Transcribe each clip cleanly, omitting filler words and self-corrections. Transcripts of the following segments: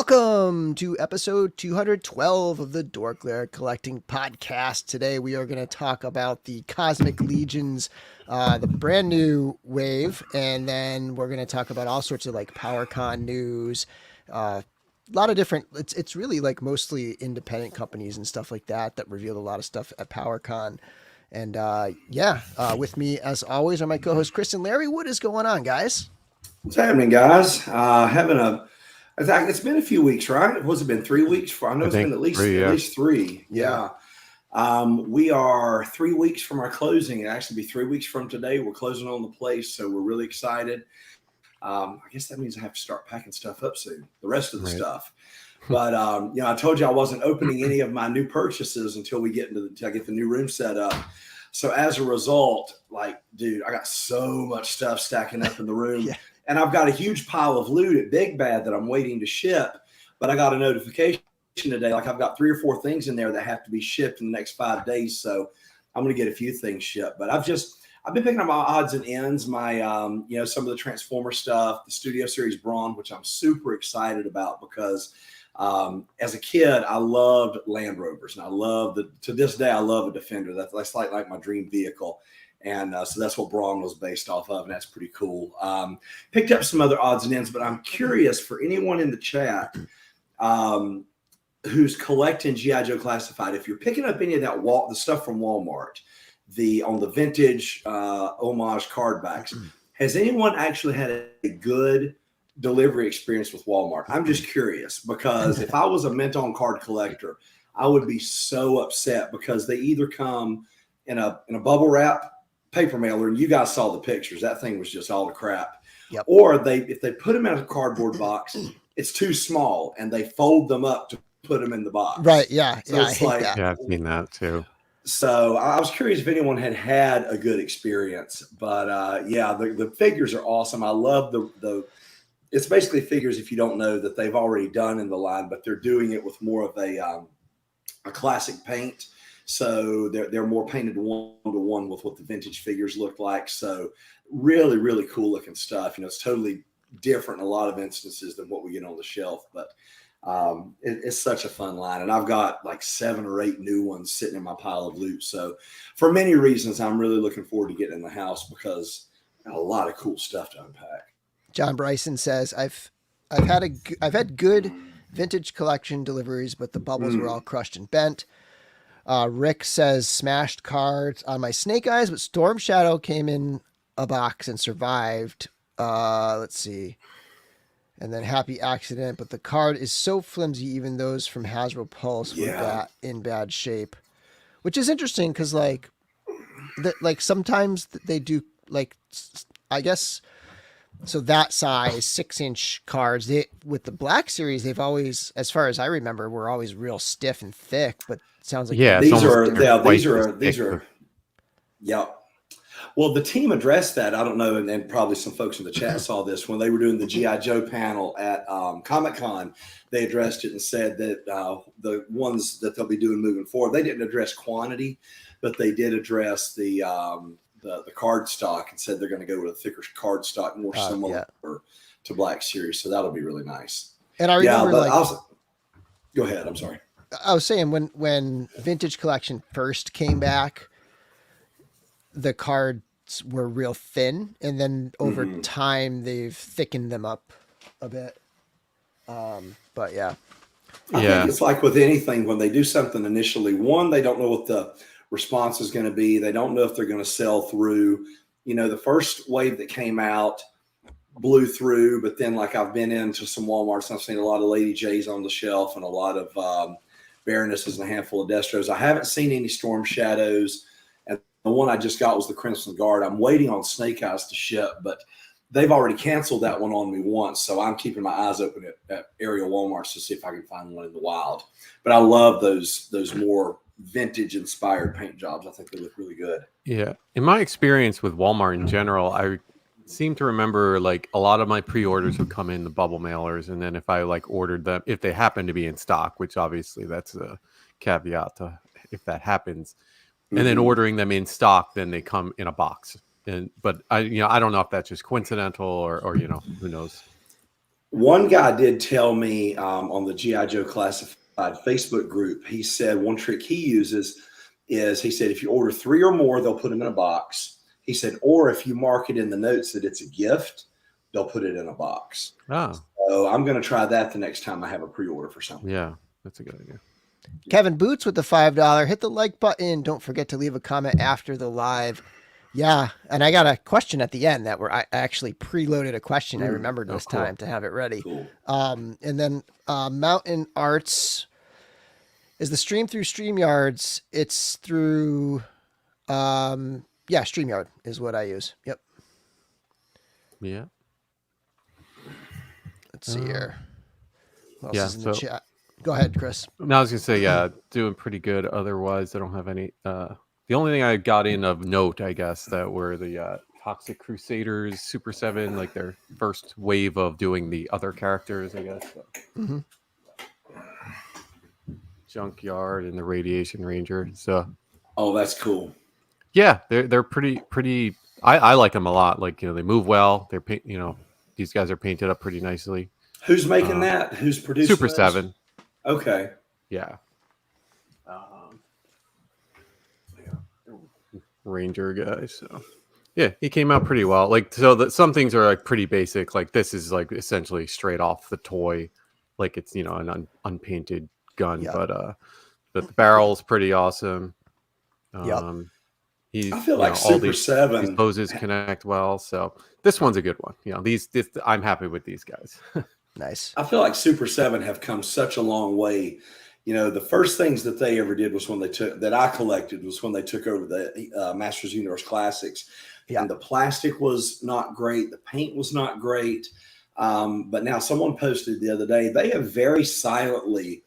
Welcome to episode 212 of the DorkLair Collecting Podcast. Today we are going to talk about the Cosmic Legions, the brand new wave, and then we're going to talk about all sorts of like PowerCon news, a lot of different. It's really like mostly independent companies and stuff like that revealed a lot of stuff at PowerCon. And with me as always are my co-host Chris and Larry. What is going on, guys? What's happening, guys? It's been a few weeks, right? What's it been? 3 weeks? I know it's been at least three. Yeah. We are 3 weeks from our closing. It'll actually be 3 weeks from today. We're closing on the place, so we're really excited. I guess that means I have to start packing stuff up soon, the rest of the stuff. But I told you I wasn't opening any of my new purchases until I get the new room set up. So as a result, I got so much stuff stacking up in the room. Yeah. And I've got a huge pile of loot at Big Bad that I'm waiting to ship. But I got a notification today. I've got 3 or 4 things in there that have to be shipped in the next 5 days. So I'm going to get a few things shipped. But I've been picking up my odds and ends, my some of the Transformer stuff, the Studio Series Brawn, which I'm super excited about because as a kid, I loved Land Rovers, and to this day I love a Defender. That's like my dream vehicle. And so that's what Braun was based off of, and that's pretty cool. Picked up some other odds and ends, but I'm curious for anyone in the chat who's collecting G.I. Joe Classified, if you're picking up any of that the stuff from Walmart, on the vintage homage card backs, has anyone actually had a good delivery experience with Walmart? I'm just curious because if I was a mint on card collector, I would be so upset because they either come in a bubble wrap paper mailer, and you guys saw the pictures. That thing was just all the crap. Yep. Or if they put them in a cardboard box, it's too small, and they fold them up to put them in the box. Right? Yeah. So I hate that. Yeah, I've seen that too. So I was curious if anyone had a good experience. But the figures are awesome. I love it's basically figures, if you don't know, that they've already done in the line, but they're doing it with more of a classic paint. So they're more painted one-to-one with what the vintage figures look like. So really, really cool looking stuff. It's totally different in a lot of instances than what we get on the shelf, but it's such a fun line. And I've got like 7 or 8 new ones sitting in my pile of loot. So for many reasons, I'm really looking forward to getting in the house because I got a lot of cool stuff to unpack. John Bryson says, I've had good vintage collection deliveries, but the bubbles were all crushed and bent. Rick says, smashed cards on my Snake Eyes, but Storm Shadow came in a box and survived. Let's see. And then Happy Accident, but the card is so flimsy, even those from Hasbro Pulse were in bad shape. Which is interesting because sometimes they do I guess. So that size 6-inch cards, with the Black Series, they've always, as far as I remember, were always real stiff and thick. But it sounds like these are. Well, the team addressed that. I don't know, and probably some folks in the chat saw this when they were doing the G.I. Joe panel at Comic-Con. They addressed it and said that the ones that they'll be doing moving forward, they didn't address quantity, but they did address the card stock and said they're going to go with a thicker card stock, more similar to Black Series. So that'll be really nice. And I remember go ahead. I'm sorry. I was saying when Vintage Collection first came back, the cards were real thin, and then over time they've thickened them up a bit. But yeah. I think it's like with anything, when they do something initially, they don't know what the response is going to be. They don't know if they're going to sell through. The first wave that came out blew through, but then I've been into some Walmarts and I've seen a lot of Lady J's on the shelf and a lot of Baronesses and a handful of Destros. I haven't seen any Storm Shadows, and the one I just got was the Crimson Guard. I'm waiting on Snake Eyes to ship, but they've already canceled that one on me once, so I'm keeping my eyes open at area Walmarts to see if I can find one in the wild. But I love those more vintage inspired paint jobs. I think they look really good. Yeah. In my experience with Walmart in general, I seem to remember a lot of my pre-orders would come in the bubble mailers, and then if I ordered them, if they happen to be in stock, which obviously that's a caveat to if that happens, and then ordering them in stock, then they come in a box. But I don't know if that's just coincidental or who knows. One guy did tell me on the GI Joe Classified Facebook group. He said one trick he uses is he said if you order 3 or more, they'll put them in a box. He said, or if you mark it in the notes that it's a gift, they'll put it in a box. Oh, So I'm going to try that the next time I have a pre-order for something. yeah, that's a good idea. Kevin Boots with the $5. Hit the like button. Don't forget to leave a comment after the live. Yeah, and I got a question at the end that I actually preloaded a question. I remembered this cool. time to have it ready. Cool. And then Mountain Arts is the stream through StreamYards. It's through, StreamYard is what I use. Yep. Yeah. Let's see here. What else yeah, is in the chat? Go ahead, Chris. No, I was gonna say, yeah, doing pretty good. Otherwise, I don't have any. The only thing I got in of note, I guess, that were the Toxic Crusaders Super 7, like their first wave of doing the other characters, I guess. So. Mm-hmm. Junkyard and the Radiation Ranger. So, oh, that's cool. Yeah, they're pretty. I like them a lot. Like, they move well. They're these guys are painted up pretty nicely. Who's making that? Who's producing Super those? 7. Okay. Yeah. Ranger guy. So yeah, he came out pretty well. Like, so that some things are like pretty basic. Like this is like essentially straight off the toy, like it's an unpainted gun. Yeah. But the barrel's pretty awesome. Yep. I feel like Super 7 these poses connect well. So this one's a good one. I'm happy with these guys. Nice. I feel like Super 7 have come such a long way. The first things that they ever did was when they took that I collected was when they took over the Masters Universe Classics. Yeah. And the plastic was not great. The paint was not great. But now someone posted the other day, they have very silently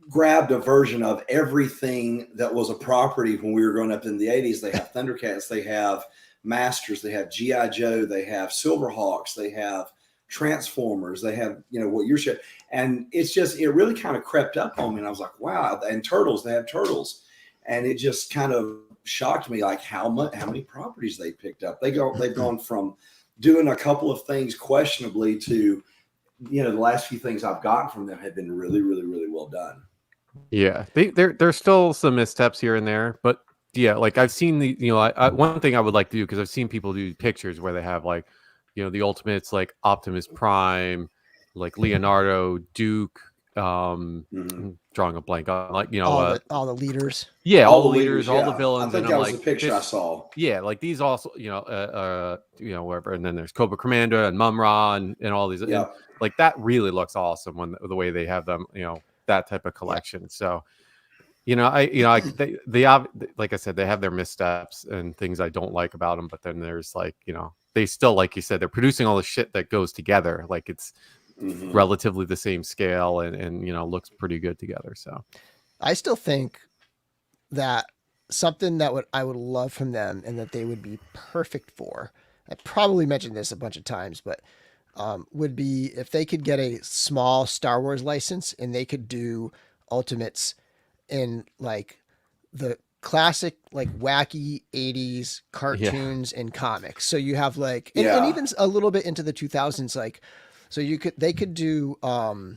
grabbed a version of everything that was a property when we were growing up in the 80s. They have Thundercats, they have Masters, they have G.I. Joe, they have Silverhawks, they have Transformers, they have what you're showing, and it really kind of crept up on me, and I was like, wow. And Turtles, they have Turtles, and it just kind of shocked me, like how many properties they picked up. They've gone from doing a couple of things questionably to the last few things I've gotten from them have been really, really, really well done. Yeah, there's still some missteps here and there, but yeah, like I've seen one thing I would like to do, because I've seen people do pictures where they have like the Ultimates, like Optimus Prime, like Leonardo, Duke, drawing a blank on, like all the leaders. Yeah, all the leaders, all the villains. I think that was the picture I saw. Yeah, like these also, wherever, and then there's Cobra Commander and Mumra and all these. Yeah. And, like that really looks awesome when the way they have them, that type of collection. Yeah. So, like I said, they have their missteps and things I don't like about them, but then there's like, they still, like you said, they're producing all the shit that goes together. Like it's relatively the same scale and looks pretty good together. So I still think that something that I would love from them and that they would be perfect for, I probably mentioned this a bunch of times, but would be if they could get a small Star Wars license and they could do Ultimates in like the classic, like wacky 80s cartoons and comics. So you have like, and even a little bit into the 2000s, like, so they could do Ewoks,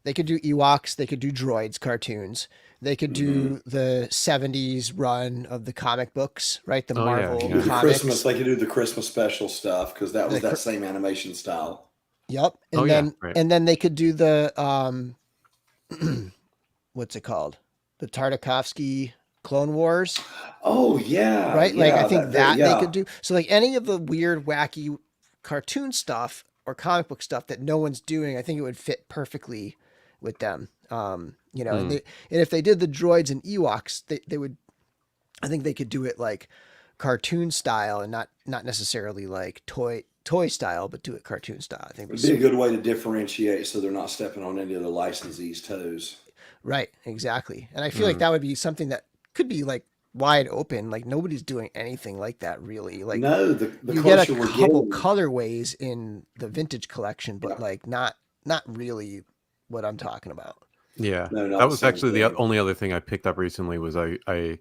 they could do droids cartoons. They could do the 70s run of the comic books, right? The Marvel comics. Christmas, they could do the Christmas special stuff because that was that same animation style. Yep. And and then they could do the what's it called? The Tartakovsky Clone Wars. Oh yeah. Right? Yeah, like I think they could do. So like any of the weird, wacky cartoon stuff or comic book stuff that no one's doing, I think it would fit perfectly with them. And if they did the droids and Ewoks, they would, I think they could do it like cartoon style and not necessarily like toy style, but do it cartoon style. I think it'd be a good way to differentiate so they're not stepping on any of the licensees' toes. Right, exactly. And I feel like that would be something that could be like wide open. Like nobody's doing anything like that really. Like no, the you get a couple colorways in the vintage collection, but like not really what I'm talking about. Yeah, that was actually the only other thing I picked up recently was I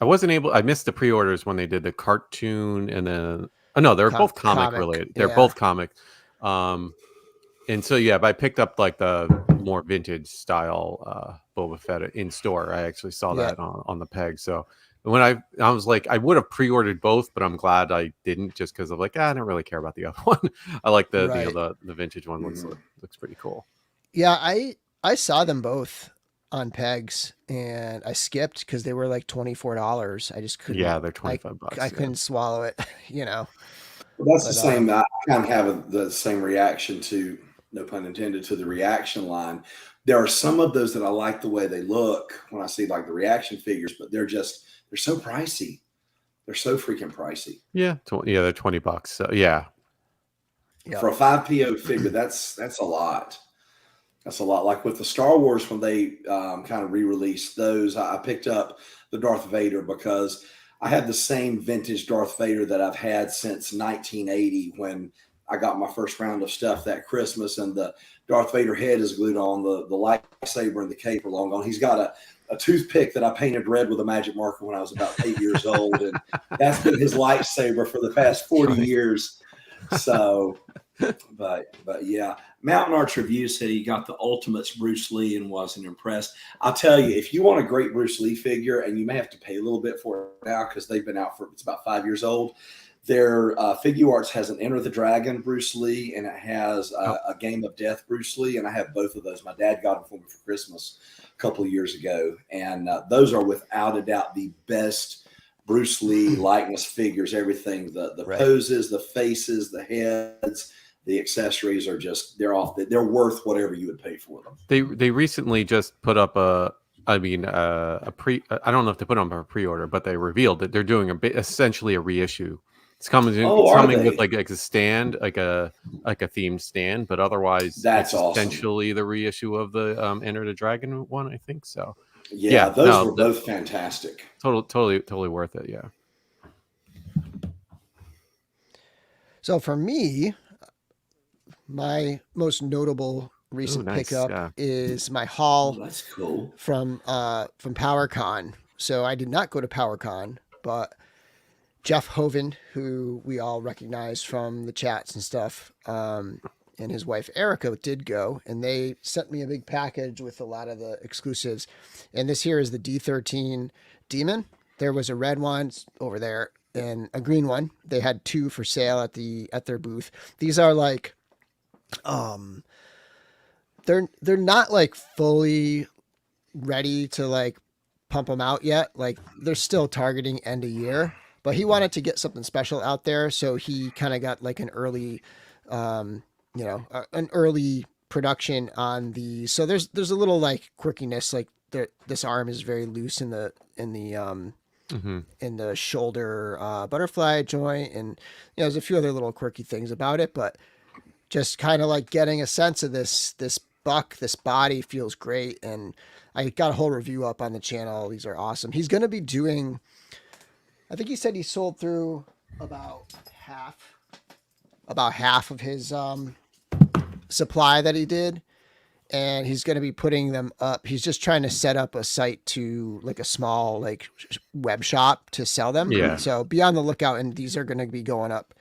wasn't able. I missed the pre-orders when they did the cartoon and then no, they're both comic related. They're both comic. And so yeah, but I picked up like the more vintage style Boba Fett in store. I actually saw Yeah. that on the peg. So when I was like, I would have pre-ordered both, but I'm glad I didn't, just because of like, I don't really care about the other one. I like the Right. the vintage one looks pretty cool. Yeah, I saw them both on pegs, and I skipped because they were like $24. I just couldn't. Yeah, they're $25. I couldn't swallow it, you know. Well, that's the But same. I kind of have the same reaction to, no pun intended, to the reaction line. There are some of those that I like the way they look when I see like the reaction figures, but they're so pricey. They're so freaking pricey. Yeah, they're $20. So yeah, yeah, For a 5PO figure, that's a lot. That's a lot. Like with the Star Wars, when they kind of re-released those, I picked up the Darth Vader because I had the same vintage Darth Vader that I've had since 1980 when I got my first round of stuff that Christmas, and the Darth Vader head is glued on, the lightsaber and the cape are long gone. He's got a toothpick that I painted red with a magic marker when I was about 8 years old, and that's been his lightsaber for the past 40 years. So, but yeah, Mountain Arts Review said he got the Ultimates Bruce Lee and wasn't impressed. I'll tell you, if you want a great Bruce Lee figure, and you may have to pay a little bit for it now because they've been out for, it's about 5 years old. Their Figure Arts has an Enter the Dragon Bruce Lee, and it has a Game of Death Bruce Lee, and I have both of those. My dad got them for me for Christmas a couple of years ago, and those are without a doubt the best Bruce Lee likeness figures. Everything, the Right. poses, the faces, the heads, the accessories are just, they're worth whatever you would pay for them. They recently just put up a I don't know if they put on a pre-order, but they revealed that they're doing essentially a reissue. It's coming with like a stand, like a themed stand, but otherwise that's it's awesome. Essentially the reissue of the Enter the Dragon one, I think so. Yeah, those were both fantastic. Totally worth it. Yeah. So for me, my most notable recent pickup is my haul. That's cool. From PowerCon. So I did not go to PowerCon, but Jeff Hoven, who we all recognize from the chats and stuff, and his wife Erica did go, and they sent me a big package with a lot of the exclusives. And this here is the D13 Demon. There was a red one over there and a green one. They had two for sale at their booth. These are like, they're not like fully ready to like pump them out yet. Like they're still targeting end of year, but he wanted to get something special out there, so he kind of got like an early, an early production on these. So there's a little like quirkiness, like this arm is very loose in the in the shoulder butterfly joint, and there's a few other little quirky things about it, but just kind of like getting a sense of this body feels great. And I got a whole review up on the channel. These are awesome. He's going to be doing, I think he said he sold through about half of his supply that he did, and he's going to be putting them up. He's just trying to set up a site to like a small like web shop to sell them. Yeah. So be on the lookout, and these are going to be going up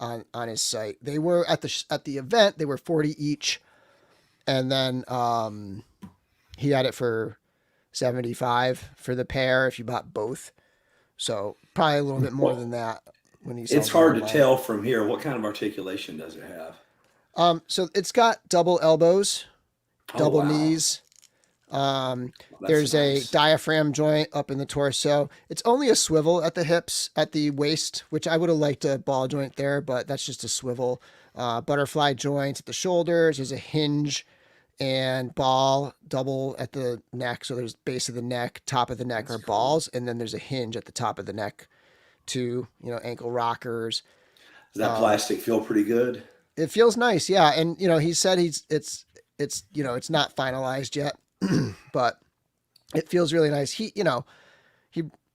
on his site. They were at the event. They were 40 each. And then he had it for 75 for the pair if you bought both. So probably a little bit more than that when he's. It's hard to tell from here. What kind of articulation does it have? So it's got double elbows, double knees. There's nice. a diaphragm joint up in the torso. It's only a swivel at the hips, at the waist, which I would have liked a ball joint there, but that's just a swivel. Butterfly joint at the shoulders. There's a hinge and ball double at the neck. So there's base of the neck, top of the neck are balls, and then there's a hinge at the top of the neck to, ankle rockers. Does that plastic feel pretty good? It feels nice, yeah. And he said it's not finalized yet, but it feels really nice.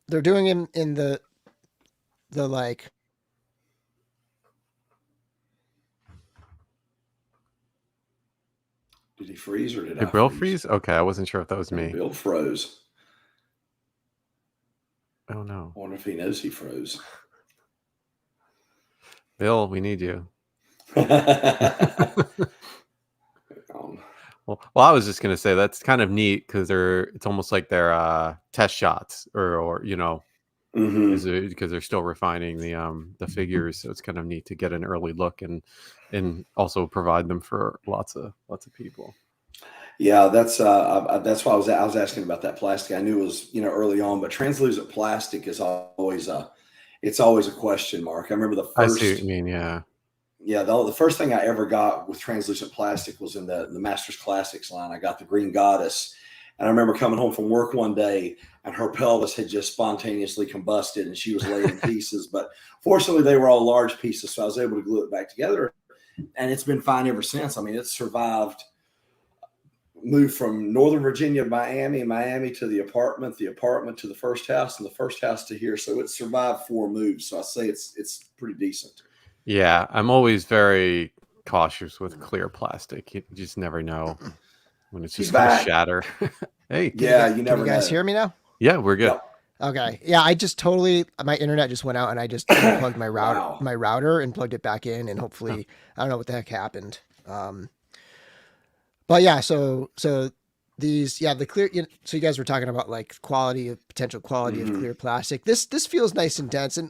They're doing him in the like. Did he freeze or did I Bill freeze? Okay, I wasn't sure if that was me. Bill froze. Oh no. I wonder if he knows he froze. Bill, we need you. Um, Well, I was just gonna say that's kind of neat because it's almost like they're test shots or mhm. because they're still refining the figures, so it's kind of neat to get an early look and also provide them for lots of people. Yeah, that's why I was asking about that plastic. I knew it was early on, but translucent plastic is always a question mark. I remember the I see what you first mean. Yeah. yeah the first thing I ever got with translucent plastic was in the Masters Classics line. I got the Green Goddess, and I remember coming home from work one day and her pelvis had just spontaneously combusted and she was laid in pieces. But fortunately, they were all large pieces, so I was able to glue it back together, and it's been fine ever since. I mean, it's survived. Moved from Northern Virginia to Miami to the apartment to the first house, and the first house to here. So it survived 4 moves. So I say it's pretty decent. Yeah, I'm always very cautious with clear plastic. You just never know when it's He's just going to back. shatter. Hey. Yeah, you Can you never guys know. hear me now? Yeah, we're good. Yep. Okay. Yeah, I just totally my internet just went out and I just unplugged Wow. my router and plugged it back in and Oh, hopefully I don't know what the heck happened. But yeah, so these the clear so you guys were talking about like potential quality of Hmm. clear plastic. This feels nice and dense, and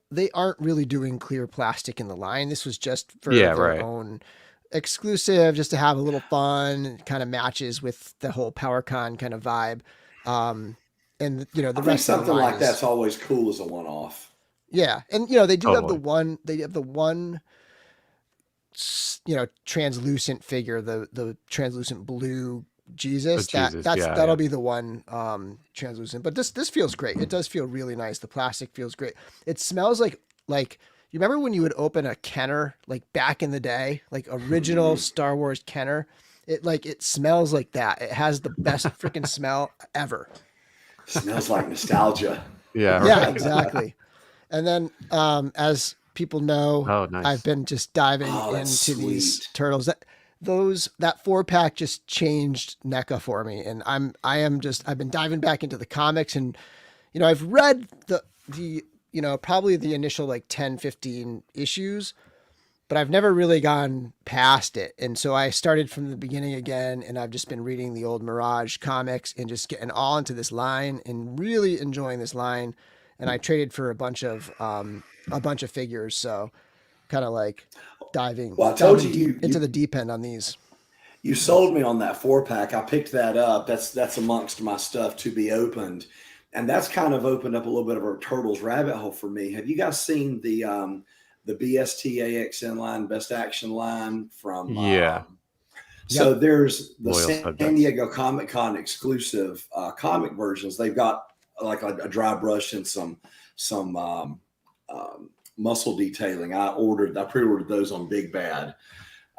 they aren't really doing clear plastic in the line. This was just for yeah, their right. own exclusive, just to have a little fun. It kind of matches with the whole PowerCon kind of vibe. And the I think rest of the something line like is that's always cool as a one-off. yeah, and they do have Totally. they have the one translucent figure, the translucent blue Oh, Jesus. Jesus. Yeah, That'll yeah. be the one translucent. But this feels great. It does feel really nice. The plastic feels great. It smells like you remember when you would open a Kenner like back in the day, like original Hmm. Star Wars Kenner. It smells like that. It has the best freaking smell ever. Smells like nostalgia. Yeah, Yeah, right. exactly. And then, as people know, Oh, I've nice. been just diving Oh, that's into these sweet. turtles. That 4-pack just changed NECA for me, and I've been diving back into the comics, and I've read the probably the initial like 10, 15 issues, but I've never really gone past it. And so I started from the beginning again, and I've just been reading the old Mirage comics and just getting all into this line and really enjoying this line. And I traded for a bunch of figures, so kind of like Well, I told you diving deep into you the deep end on these. you sold me on that 4-pack. I picked that up. That's amongst my stuff to be opened, and that's kind of opened up a little bit of a turtles rabbit hole for me. Have you guys seen the BSTAXN line, Best Action line from? Yeah. Yep. So there's the Loyal San subjects. Diego Comic Con exclusive comic versions. They've got like a dry brush and some muscle detailing. I pre-ordered those on Big Bad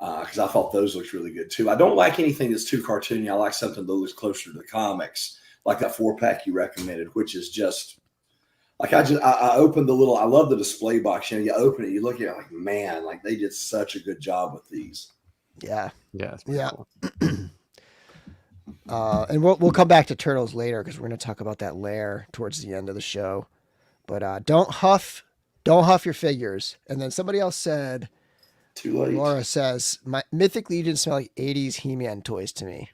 because I thought those looked really good too. I don't like anything that's too cartoony. I like something that looks closer to the comics, like that 4-pack you recommended, which is just like I opened the little. I love the display box. You open it, you look at it like, man, like they did such a good job with these. Yeah, Yeah, it's pretty yeah. cool. And we'll come back to turtles later because we're going to talk about that lair towards the end of the show. But don't huff your figures. And then somebody else said, Too late. Laura says, my Mythic Legion smell like 80s He-Man toys to me.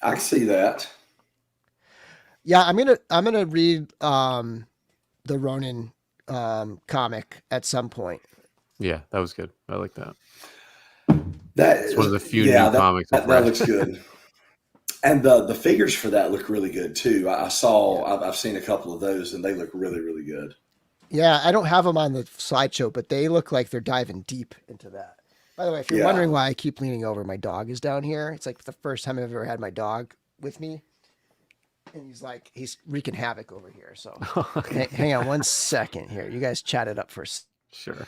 I can see that. Yeah, I'm gonna read the Ronin comic at some point. Yeah, that was good. I like that. That It's one of the few yeah, new comics I've that read. looks good. And the figures for that look really good too. I've seen a couple of those and they look really, really good. Yeah, I don't have them on the slideshow, but they look like they're diving deep into that. By the way, if you're Yeah. wondering why I keep leaning over, my dog is down here. It's like the first time I've ever had my dog with me. And he's wreaking havoc over here. So hang on one second here. You guys chat it up first. Sure.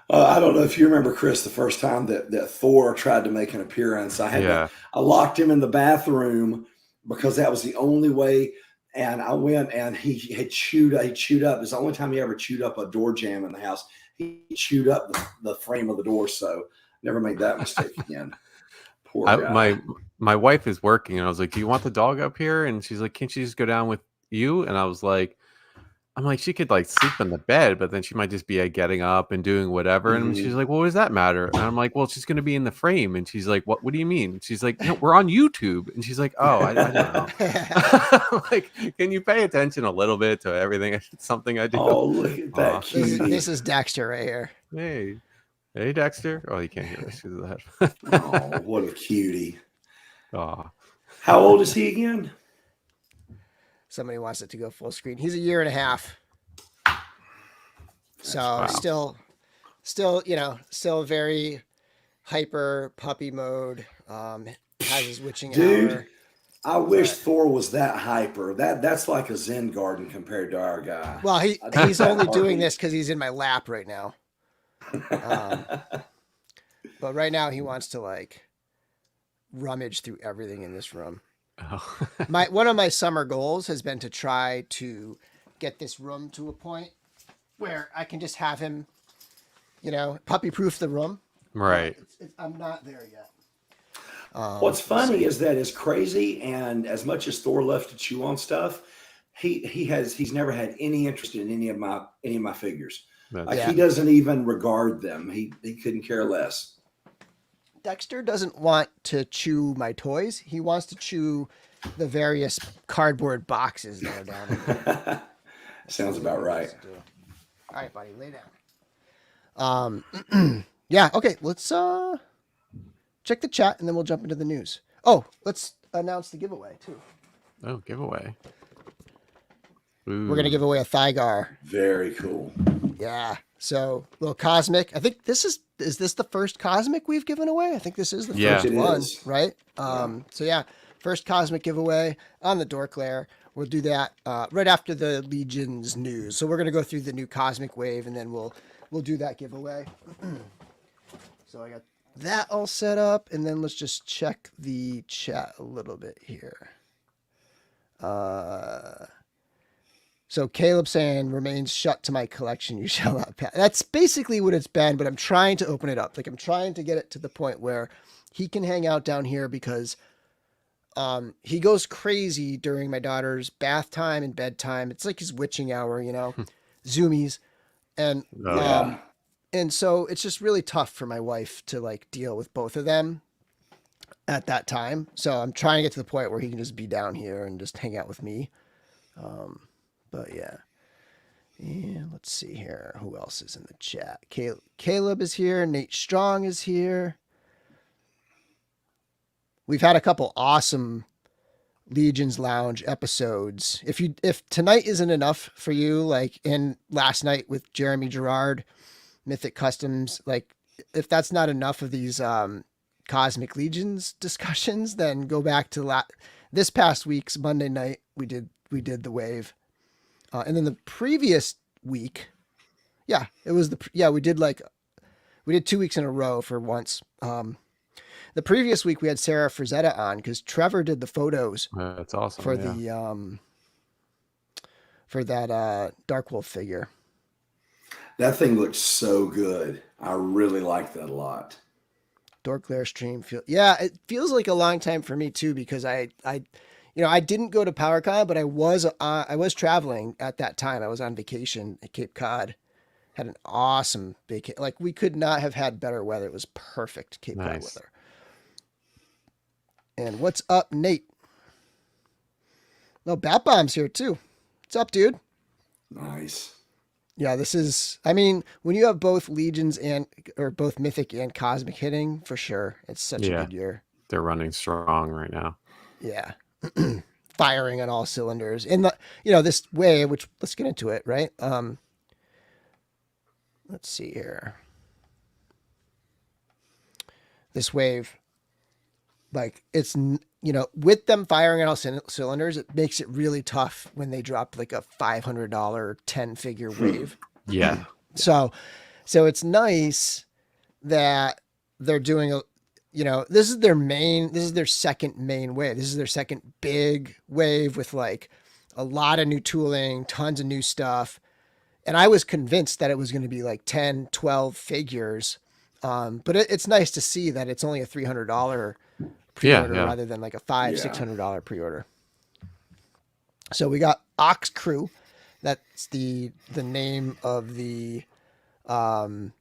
I don't know if you remember, Chris, the first time that Thor tried to make an appearance. Yeah. I locked him in the bathroom because that was the only way. And I went and he chewed up. It's the only time he ever chewed up a door jamb in the house. He chewed up the frame of the door. So never make that mistake again. Poor guy. My wife is working, and I was like, "Do you want the dog up here?" And she's like, "Can't you just go down with you?" And I was like, I'm like, she could like sleep in the bed, but then she might just be like, getting up and doing whatever. And she's like, well, what does that matter? And I'm like, well, she's going to be in the frame. And she's like, what do you mean? She's like, no, we're on YouTube. And she's like, oh, I don't know. Like, can you pay attention a little bit to everything? Something I do. Oh, look at that cutie. This is Dexter right here. Hey, Dexter. Oh, you can't hear us because of that. Oh, what a cutie. Oh. How old is he again? Somebody wants it to go full screen. He's a year and a half. So Wow. still, still very hyper puppy mode. Has his witching Dude, hour. I wish Thor was that hyper. That's like a Zen garden compared to our guy. Well, he's only doing this because he's in my lap right now. But right now he wants to like rummage through everything in this room. Oh. One of my summer goals has been to try to get this room to a point where I can just have him, puppy proof the room. Right. I'm not there yet. What's funny is that as crazy and as much as Thor left to chew on stuff, he's never had any interest in any of my figures. He doesn't even regard them. He couldn't care less. Dexter doesn't want to chew my toys. He wants to chew the various cardboard boxes that are down there. Sounds about right. All right, buddy, lay down. Yeah, okay, let's check the chat and then we'll jump into the news. Oh, let's announce the giveaway too. Oh, giveaway. Ooh. We're gonna give away a Thygar. Very cool. Yeah. So little cosmic. I think is this the first cosmic we've given away? I think this is the first one, right? So yeah, first cosmic giveaway on the DorkLair. We'll do that right after the Legion's news. So we're gonna go through the new cosmic wave and then we'll do that giveaway. So I got that all set up, and then let's just check the chat a little bit here. So Caleb saying remains shut to my collection. You shall not pass. That's basically what it's been, but I'm trying to open it up. Like I'm trying to get it to the point where he can hang out down here because he goes crazy during my daughter's bath time and bedtime. It's like his witching hour, zoomies. And so it's just really tough for my wife to like deal with both of them at that time. So I'm trying to get to the point where he can just be down here and just hang out with me. But yeah. And let's see here. Who else is in the chat? Caleb is here. Nate Strong is here. We've had a couple awesome Legion's Lounge episodes. If tonight isn't enough for you, like in last night with Jeremy Gerard, Mythic Customs, like if that's not enough of these Cosmic Legions discussions, then go back to this past week's Monday night. We did the wave. And then the previous week, we did 2 weeks in a row for once. The previous week we had Sarah Frazetta on because Trevor did the photos. That's awesome. For that Dark Wolf figure. That thing looks so good. I really like that a lot. DorkLair stream it feels like a long time for me too because I didn't go to PowerCon, but I was traveling at that time. I was on vacation at Cape Cod. Had an awesome vacation. Like we could not have had better weather. It was perfect Cape Cod weather. And what's up, Nate? No, Bat Bomb's here too. What's up, dude? Nice. Yeah, this is, when you have both Legions or both Mythic and Cosmic hitting, for sure. It's such a good year. They're running strong right now. Yeah. Firing on all cylinders. In this wave, which let's get into it, right? Let's see here. This wave, like it's, with them firing on all cylinders, it makes it really tough when they drop like a $500 10 figure wave. Yeah. So it's nice that they're doing this is their second main wave. This is their second big wave with like a lot of new tooling, tons of new stuff. And I was convinced that it was going to be like 10, 12 figures. But it's nice to see that it's only a $300 pre-order rather than like a $500-$600 pre-order. So we got Ox Crew. That's the name of um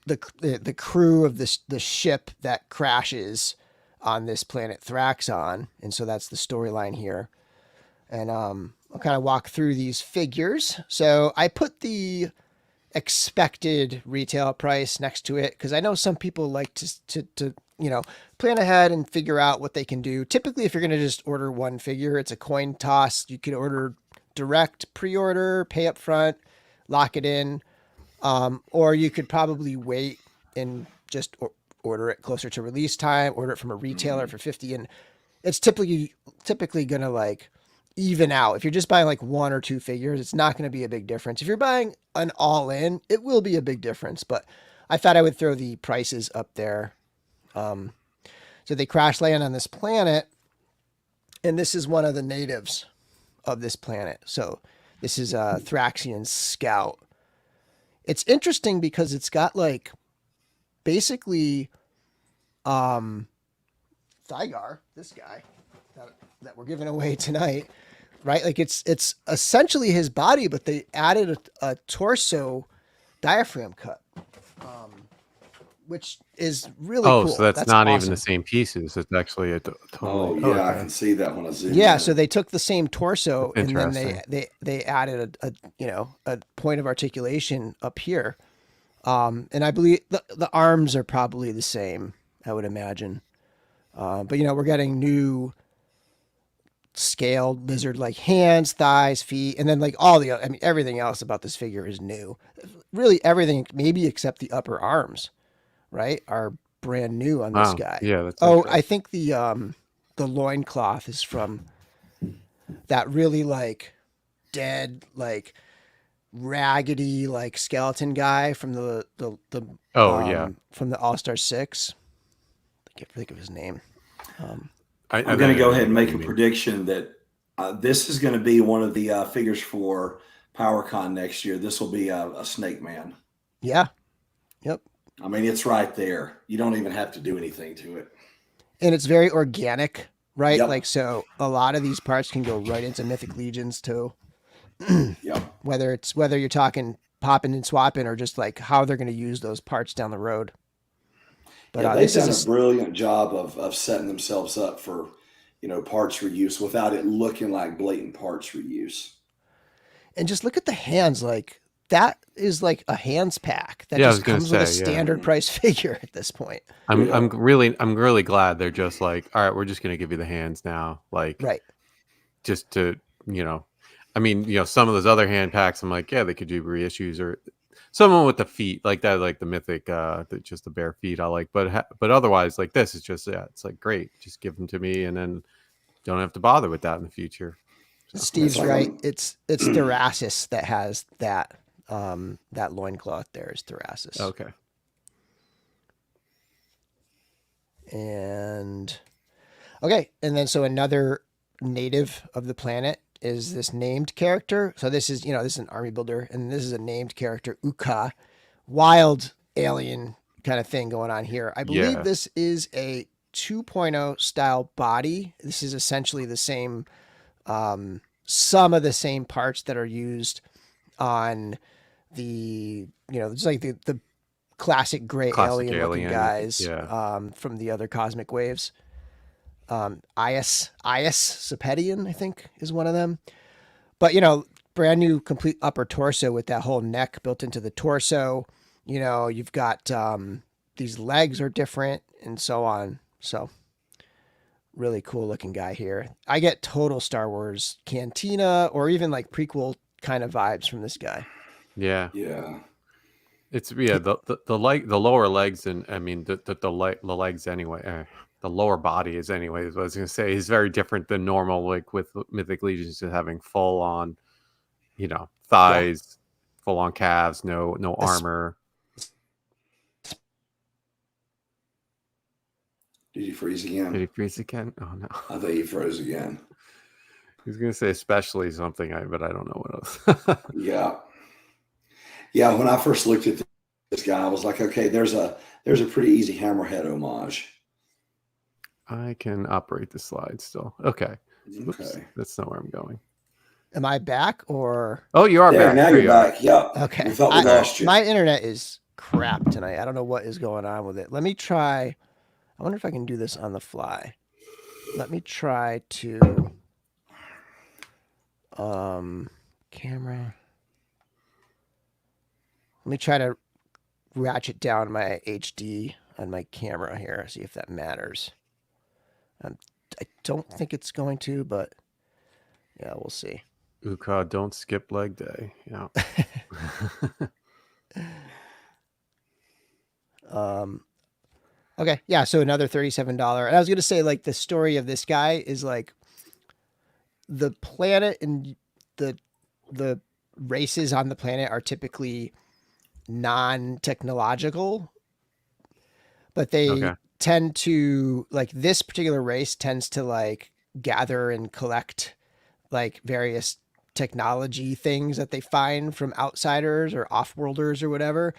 the crew of the ship that crashes on this planet Thraxon, and so that's the storyline here. And I'll kind of walk through these figures. So I put the expected retail price next to it because I know some people like to plan ahead and figure out what they can do. Typically, if you're going to just order one figure, it's a coin toss. You could order direct pre-order, pay up front, lock it in, or you could probably wait and just order it closer to release time, order it from a retailer for 50, and it's typically going to like even out. If you're just buying like one or two figures, it's not going to be a big difference. If you're buying an all-in, it will be a big difference, but I thought I would throw the prices up there. So they crash land on this planet, and this is one of the natives of this planet. So this is a Thraxian scout. It's interesting because it's got like basically Thygar, this guy that we're giving away tonight, right? Like it's essentially his body, but they added a torso diaphragm cut, which is really cool. So that's not awesome. even the same pieces. It's actually a totally. Oh yeah, I can see that when I zoom. Yeah, in. so they took the same torso and then Interesting. they added a point of articulation up here, and I believe the arms are probably the same. I would imagine, but we're getting new scaled lizard-like hands, thighs, feet, and then like all the everything else about this figure is new. Really, everything maybe except the upper arms, right, are brand new on this guy. Yeah, that's I think the loincloth is from that really like dead, like raggedy, like skeleton guy from the from the All-Star 6. I can't think of his name. I'm going to go ahead and make a prediction that this is going to be one of the figures for PowerCon next year. This will be a Snake Man. Yeah. Yep. I mean, it's right there. You don't even have to do anything to it. And it's very organic, right? Yep. Like, so a lot of these parts can go right into Mythic Legions too. Yep. Whether you're talking popping and swapping or just like how they're going to use those parts down the road. But they've done a brilliant job of setting themselves up for, parts reuse without it looking like blatant parts reuse. And just look at the hands. Like that is like a hands pack that just comes with a standard price figure at this point. I'm really glad they're just like, all right, we're just going to give you the hands now. Like, right. Just to, some of those other hand packs, I'm like, yeah, they could do reissues or someone with the feet like that, like the mythic, just the bare feet I like, but otherwise like this is just, it's like, great. Just give them to me and then don't have to bother with that in the future. So. Steve's right. It's Therasis that has that loincloth there is Therasis. Okay. And then so another native of the planet is this named character. So this is an army builder, and this is a named character, Uka, wild alien kind of thing going on here. I believe this is a 2.0 style body. This is essentially the same, some of the same parts that are used on the, it's like the classic gray alien looking guys from the other cosmic waves. Ias Sepedian, I think, is one of them. But, brand new complete upper torso with that whole neck built into the torso. You've got these legs are different and so on. So really cool looking guy here. I get total Star Wars Cantina or even like prequel kind of vibes from this guy. Yeah. Yeah. It's the lower legs and the legs anyway. The lower body is anyways. What I was going to say is very different than normal. Like with Mythic Legions, just having full on, thighs, full on calves, no armor. Did he freeze again? Did he freeze again? Oh no! I think he froze again. He's going to say especially something, but I don't know what else. Yeah. When I first looked at this guy, I was like, okay, there's a pretty easy Hammerhead homage. I can operate the slide still. Okay. Okay. Oops, that's not where I'm going. Am I back or? Oh, you are There, back. now There you're you are. back. Yep. Okay. We thought we lost you. My internet is crap tonight. I don't know what is going on with it. Let me try. I wonder if I can do this on the fly. Let me try to camera. Let me try to ratchet down my HD on my camera here. See if that matters. I don't think it's going to, but yeah, we'll see. Uka, don't skip leg day. Yeah. Okay, yeah, so another $37. And I was gonna say, like, the story of this guy is like the planet and the races on the planet are typically non-technological, but they Okay. tend to, like, this particular race tends to like gather and collect like various technology things that they find from outsiders or off-worlders or whatever.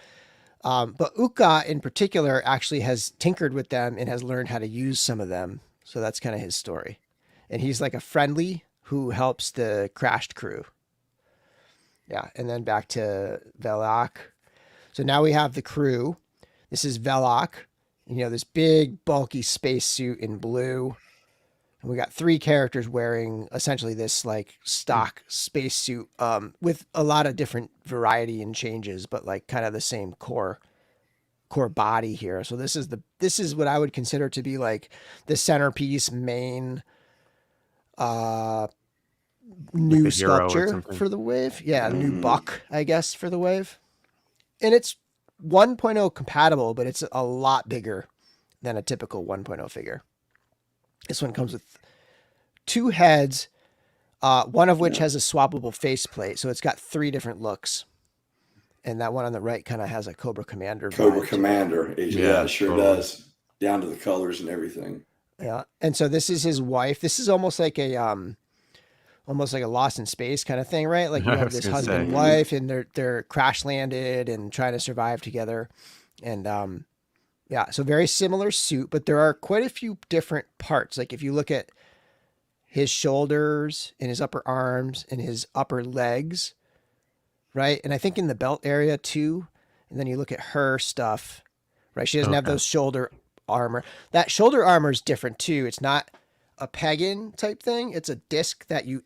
But Uka in particular actually has tinkered with them and has learned how to use some of them. So that's kind of his story. And he's like a friendly who helps the crashed crew. Yeah. And then back to Velok. So now we have the crew. This is Velok. You know, this big, bulky spacesuit in blue. And we got 3 characters wearing essentially this like stock spacesuit with a lot of different variety and changes, but like kind of the same core body here. So this is what I would consider to be like the centerpiece main new Like a hero or sculpture something. for the wave. Yeah, new buck, I guess, for the wave. And it's 1.0 compatible, but it's a lot bigger than a typical 1.0 figure. This one comes with 2 heads, one of which has a swappable faceplate. So it's got 3 different looks. And that one on the right kind of has a Cobra Commander Cobra vibe to it. Commander. Yeah, it sure totally. does. Down to the colors and everything. Yeah. And so this is his wife. This is almost like a Lost in Space kind of thing, right? Like you I have was this gonna husband and say. wife and they're crash landed and trying to survive together. And yeah, so very similar suit, but there are quite a few different parts. Like if you look at his shoulders and his upper arms and his upper legs, right? And I think in the belt area too. And then you look at her stuff, right? She doesn't have Okay. those shoulder armor. That shoulder armor is different too. It's not a peg-in type thing. It's a disc that you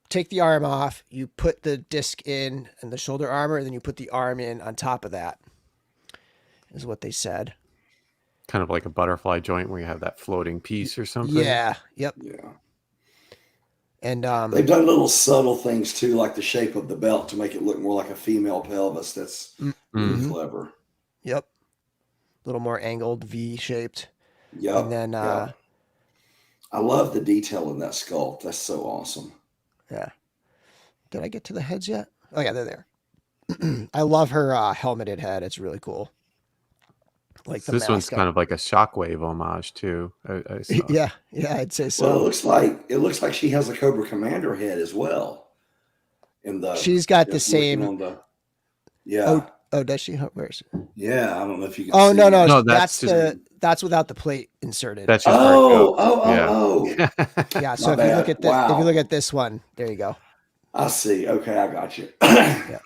take the arm off, you put the disc in and the shoulder armor, and then you put the arm in on top of that, is what they said. Kind of like a butterfly joint where you have that floating piece or something. Yeah. Yep. Yeah. And They've done little subtle things too, like the shape of the belt to make it look more like a female pelvis. That's really clever. Yep. A little more angled, V-shaped. Yep. And then yep. I love the detail in that sculpt. That's so awesome. Yeah. Did I get to the heads yet? Oh yeah, they're there. I love her helmeted head. It's really cool. Like So this one's kind of like a Shockwave homage too. I saw. Yeah, I'd say so. Well, it looks like she has a Cobra Commander head as well. She's got the same. On the, yeah. Oh, does she? Where is it? Yeah, I don't know if you can. Oh see no, that's that's without the plate inserted. That's just Yeah. So if you look at this one, there you go. I see. Okay, I got you. Yeah.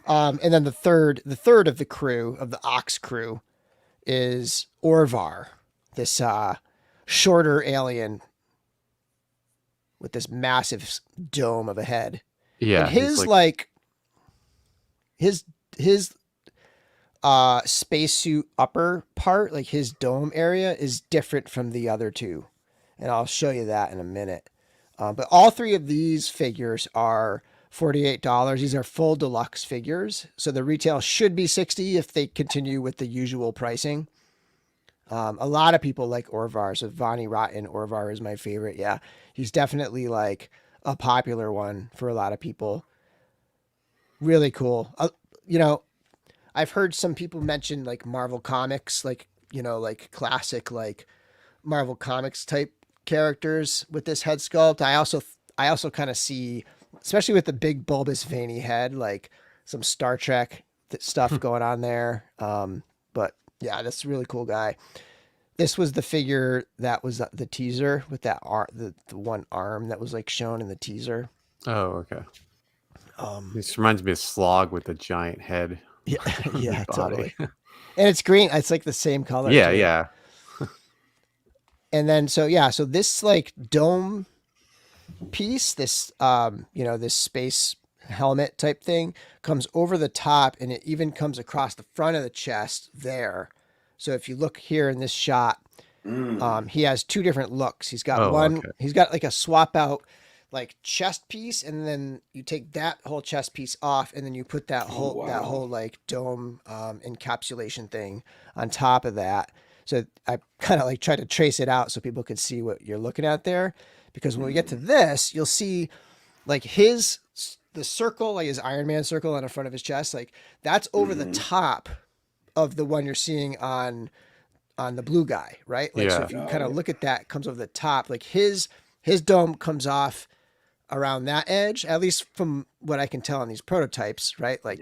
And then the third of the crew of the Ox crew is Orvar, this shorter alien with this massive dome of a head. Yeah. And his his spacesuit upper part, like his dome area, is different from the other 2, and I'll show you that in a minute. But all 3 of these figures are $48. These are full deluxe figures, so the retail should be $60 if they continue with the usual pricing. A lot of people like Orvar, so Vonnie Rotten Orvar is my favorite. Yeah, he's definitely like a popular one for a lot of people. Really cool. You know, I've heard some people mention like Marvel Comics, like, you know, like classic like Marvel Comics type characters with this head sculpt. I also kind of see, especially with the big bulbous veiny head, like some Star Trek stuff going on there. But yeah, that's a really cool guy. this was the figure that was the teaser with that the one arm that was like shown in the teaser. Oh, okay. Um, This reminds me of Slog with the giant head. yeah, on his yeah, body. totally. And it's green. It's like the same color. Yeah, too. yeah. And then so this like dome piece, this this space helmet type thing comes over the top, and it even comes across the front of the chest there. So if you look here in this shot, he has two different looks. He's got Okay. he's got like a swap out like chest piece, and then you take that whole chest piece off, and then you put that whole like dome encapsulation thing on top of that. So I kind of like tried to trace it out so people could see what you're looking at there, because when we get to this, you'll see like the circle, like his Iron Man circle on the front of his chest, like that's over the top of the one you're seeing on the blue guy, right? Like so if you kind of look at that, it comes over the top, like his dome comes off around that edge, at least from what I can tell on these prototypes, right? Like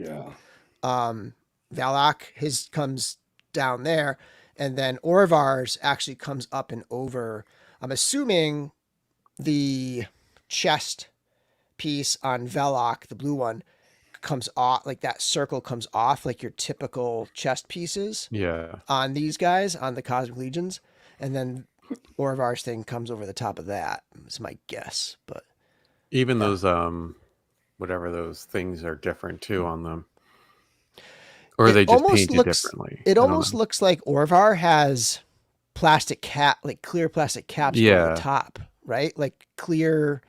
Valak, his comes down there, and then Orvar's actually comes up and over. I'm assuming the chest piece on Velok, the blue one, comes off, like that circle comes off like your typical chest pieces Yeah. on these guys, on the Cosmic Legions, and then Orvar's thing comes over the top of that. Is my guess, but Even those whatever those things are different too on them. Or are they just painted differently? It almost looks like Orvar has plastic cap, like clear plastic caps over the top, right? Like clear,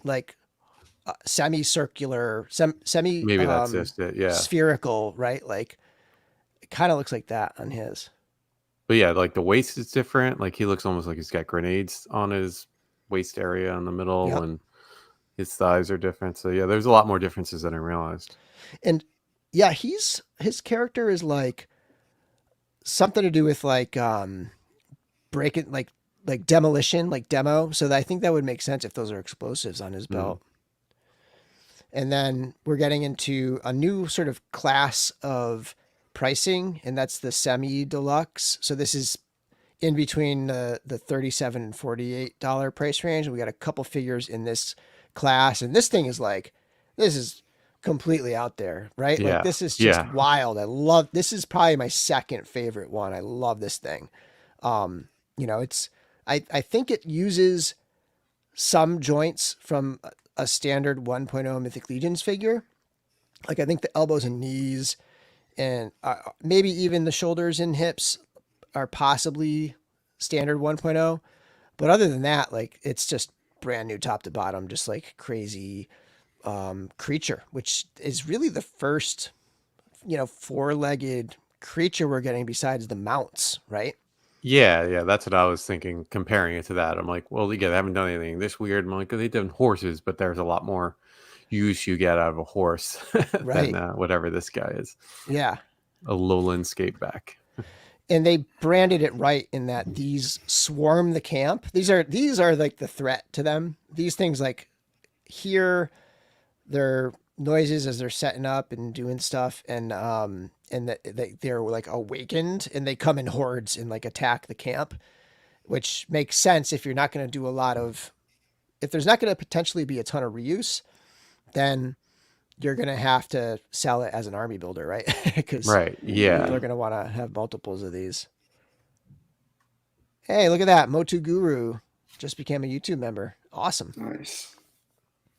like semicircular, semi. Maybe that's just it. Yeah. Spherical, right? Like it kind of looks like that on his. But yeah, like the waist is different. Like he looks almost like he's got grenades on his waist area in the middle, and his thighs are different. So yeah, there's a lot more differences than I realized. And yeah, his character is like something to do with like breaking, like demolition, like demo. So I think that would make sense if those are explosives on his belt. And then we're getting into a new sort of class of pricing, and that's the semi deluxe. So this is in between the $37 and $48 price range. And we got a couple figures in this class, and this thing is like, this is completely out there, right? Yeah. Like this is just wild. This is probably my second favorite one. I love this thing. It's, I think it uses some joints from a standard 1.0 Mythic Legions figure. Like I think the elbows and knees and maybe even the shoulders and hips are possibly standard 1.0. But other than that, like it's just brand new top to bottom, just like crazy creature, which is really the first, four-legged creature we're getting besides the mounts, right? Yeah, that's what I was thinking, comparing it to that. I'm like, well, yeah, they haven't done anything this weird. I'm like, they've done horses, but there's a lot more use you get out of a horse than whatever this guy is. Yeah. A lowland skateback. And they branded it right in that these swarm the camp. These are like the threat to them. These things like hear their noises as they're setting up and doing stuff, and they're like awakened, and they come in hordes and like attack the camp, which makes sense if you're not going to do if there's not going to potentially be a ton of reuse, then you're going to have to sell it as an army builder, right? Because people are going to want to have multiples of these. Hey, look at that. Motu Guru just became a YouTube member. Awesome. Nice.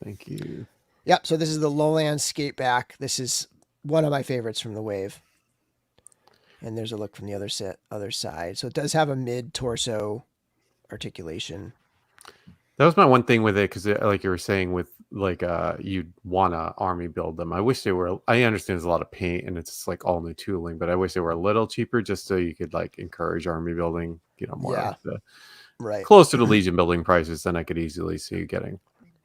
Thank you. Yep. So this is the Lowland Skateback. This is one of my favorites from the wave. And there's a look from the other side. So it does have a mid-torso articulation. That was my one thing with it, because like you were saying, with like you'd want to army build them. I wish they were. I understand there's a lot of paint and it's like all new tooling, but I wish they were a little cheaper, just so you could like encourage army building. More right closer to Legion building prices. Then I could easily see you getting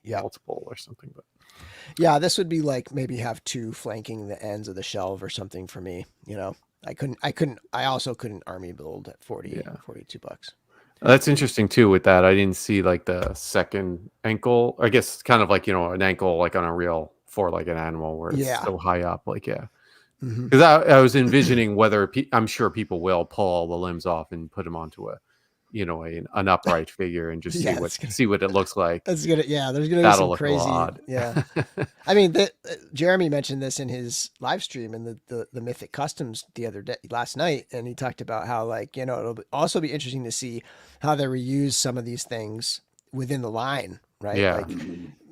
multiple or something. But yeah, this would be like maybe have two flanking the ends of the shelf or something for me. I also couldn't army build at $42. That's interesting too. With that, I didn't see like the second ankle. I guess it's kind of like an ankle like on a real for like an animal where it's so high up. Like because I was envisioning whether I'm sure people will pull all the limbs off and put them onto a an upright figure and just Yeah, see what it looks like. that's gonna, yeah, there's gonna be That'll some look a little crazy, odd. yeah. I mean, Jeremy mentioned this in his live stream in the Mythic Customs last night, and he talked about how, like, it'll also be interesting to see how they reuse some of these things within the line, right? Yeah.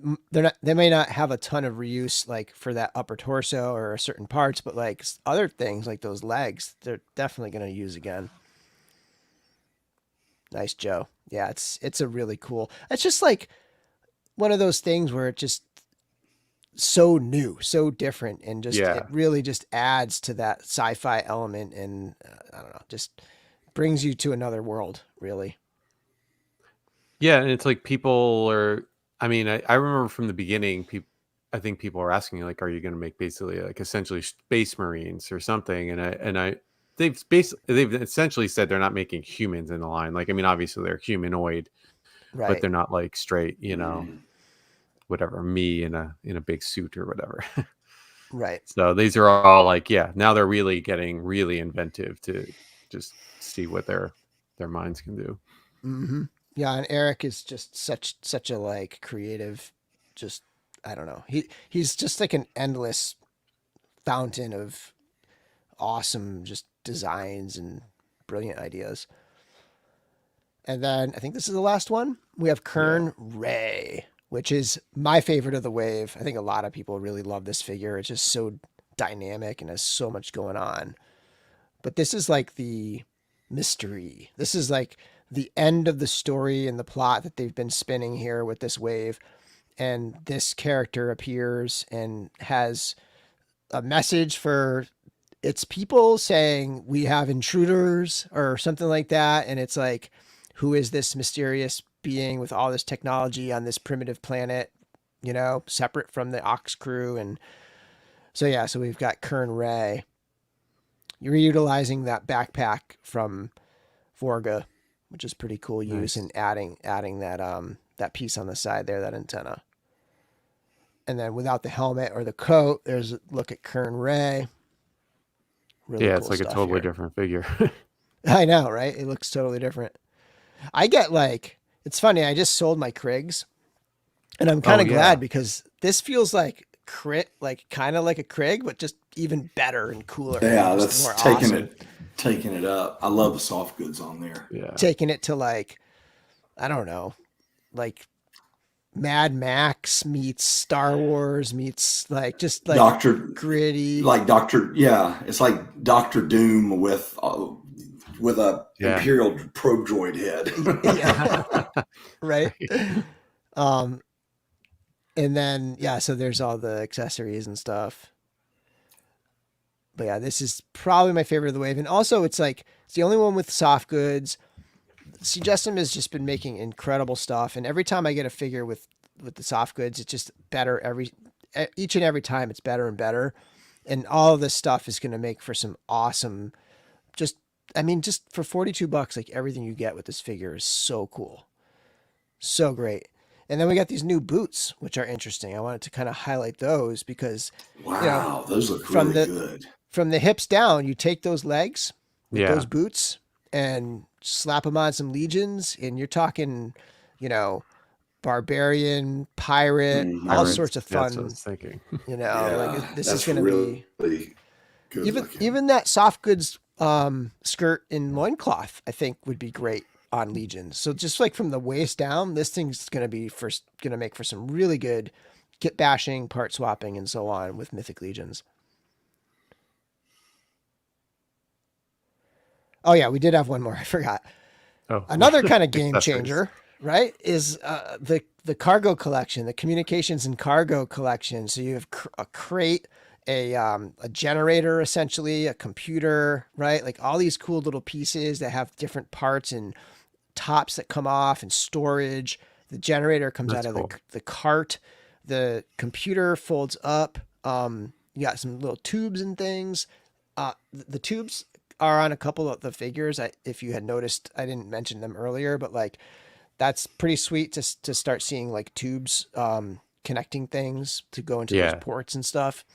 Like, they may not have a ton of reuse like for that upper torso or certain parts, but like other things like those legs, they're definitely going to use again. Nice, Joe. Yeah, it's a really cool. It's just like one of those things where it just so new, so different, and just Yeah. it really just adds to that sci-fi element, and I don't know, just brings you to another world, really. Yeah, and it's like people are. I mean, I remember from the beginning, I think people are asking like, "Are you going to make basically like essentially Space Marines or something?" They've essentially said they're not making humans in the line. Like, I mean, obviously they're humanoid, but Right. they're not like straight, whatever, me in a big suit or whatever. Right. So these are all like, yeah, now they're really getting really inventive to just see what their minds can do. Mm-hmm. Yeah, and Eric is just such a like creative, just I don't know. He's just like an endless fountain of awesome just designs and brilliant ideas. And then I think this is the last one. We have Kern Ray, which is my favorite of the wave. I think a lot of people really love this figure. It's just so dynamic and has so much going on. But this is like the mystery. This is like the end of the story and the plot that they've been spinning here with this wave. And this character appears and has a message for its people saying, we have intruders or something like that. And it's like, who is this mysterious being with all this technology on this primitive planet, separate from the Ox crew? And so, yeah, so we've got Kern Ray. You're utilizing that backpack from Vorga, which is pretty cool use, Nice. and adding that piece on the side there, that antenna. And then without the helmet or the coat, there's a look at Kern Ray. Really Yeah, cool it's like a stuff totally here. different figure. I know, right? It looks totally different. I get like, it's funny. I just sold my Krigs, and I'm kind of glad because this feels like kind of like a Krig, but just even better and cooler. Yeah, and that's more taking it up. I love the soft goods on there. Yeah. Taking it to like, I don't know, like Mad Max meets Star Wars meets like just like Doctor gritty, like Doctor. Yeah, it's like Doctor Doom with a Imperial probe droid head. yeah, right. And then so there's all the accessories and stuff. But yeah, this is probably my favorite of the wave, and also it's like it's the only one with soft goods. Justin has just been making incredible stuff, and every time I get a figure with the soft goods, it's just better each and every time. It's better and better, and all of this stuff is going to make for some awesome. Just for $42, like everything you get with this figure is so cool, so great. And then we got these new boots, which are interesting. I wanted to kind of highlight those because wow, those look really good. From the hips down, you take those legs with Yeah. those boots and slap them on some legions, and you're talking, barbarian, pirate, all sorts of fun. That's what I was thinking. Like this is going to be good even that soft goods skirt in loincloth, I think would be great on legions. So just like from the waist down, this thing's going to make for some really good kit bashing, part swapping, and so on with Mythic Legions. Oh yeah, we did have one more. I forgot. Oh, Another kind of game changer, right? Is the cargo collection, the communications and cargo collection. So you have a crate, a generator, essentially a computer, right? Like all these cool little pieces that have different parts and tops that come off and storage. The generator comes out of the cart. The computer folds up. You got some little tubes and things. The tubes are on a couple of the figures. If you had noticed, I didn't mention them earlier, but like that's pretty sweet to start seeing like tubes connecting things to go into those ports and stuff.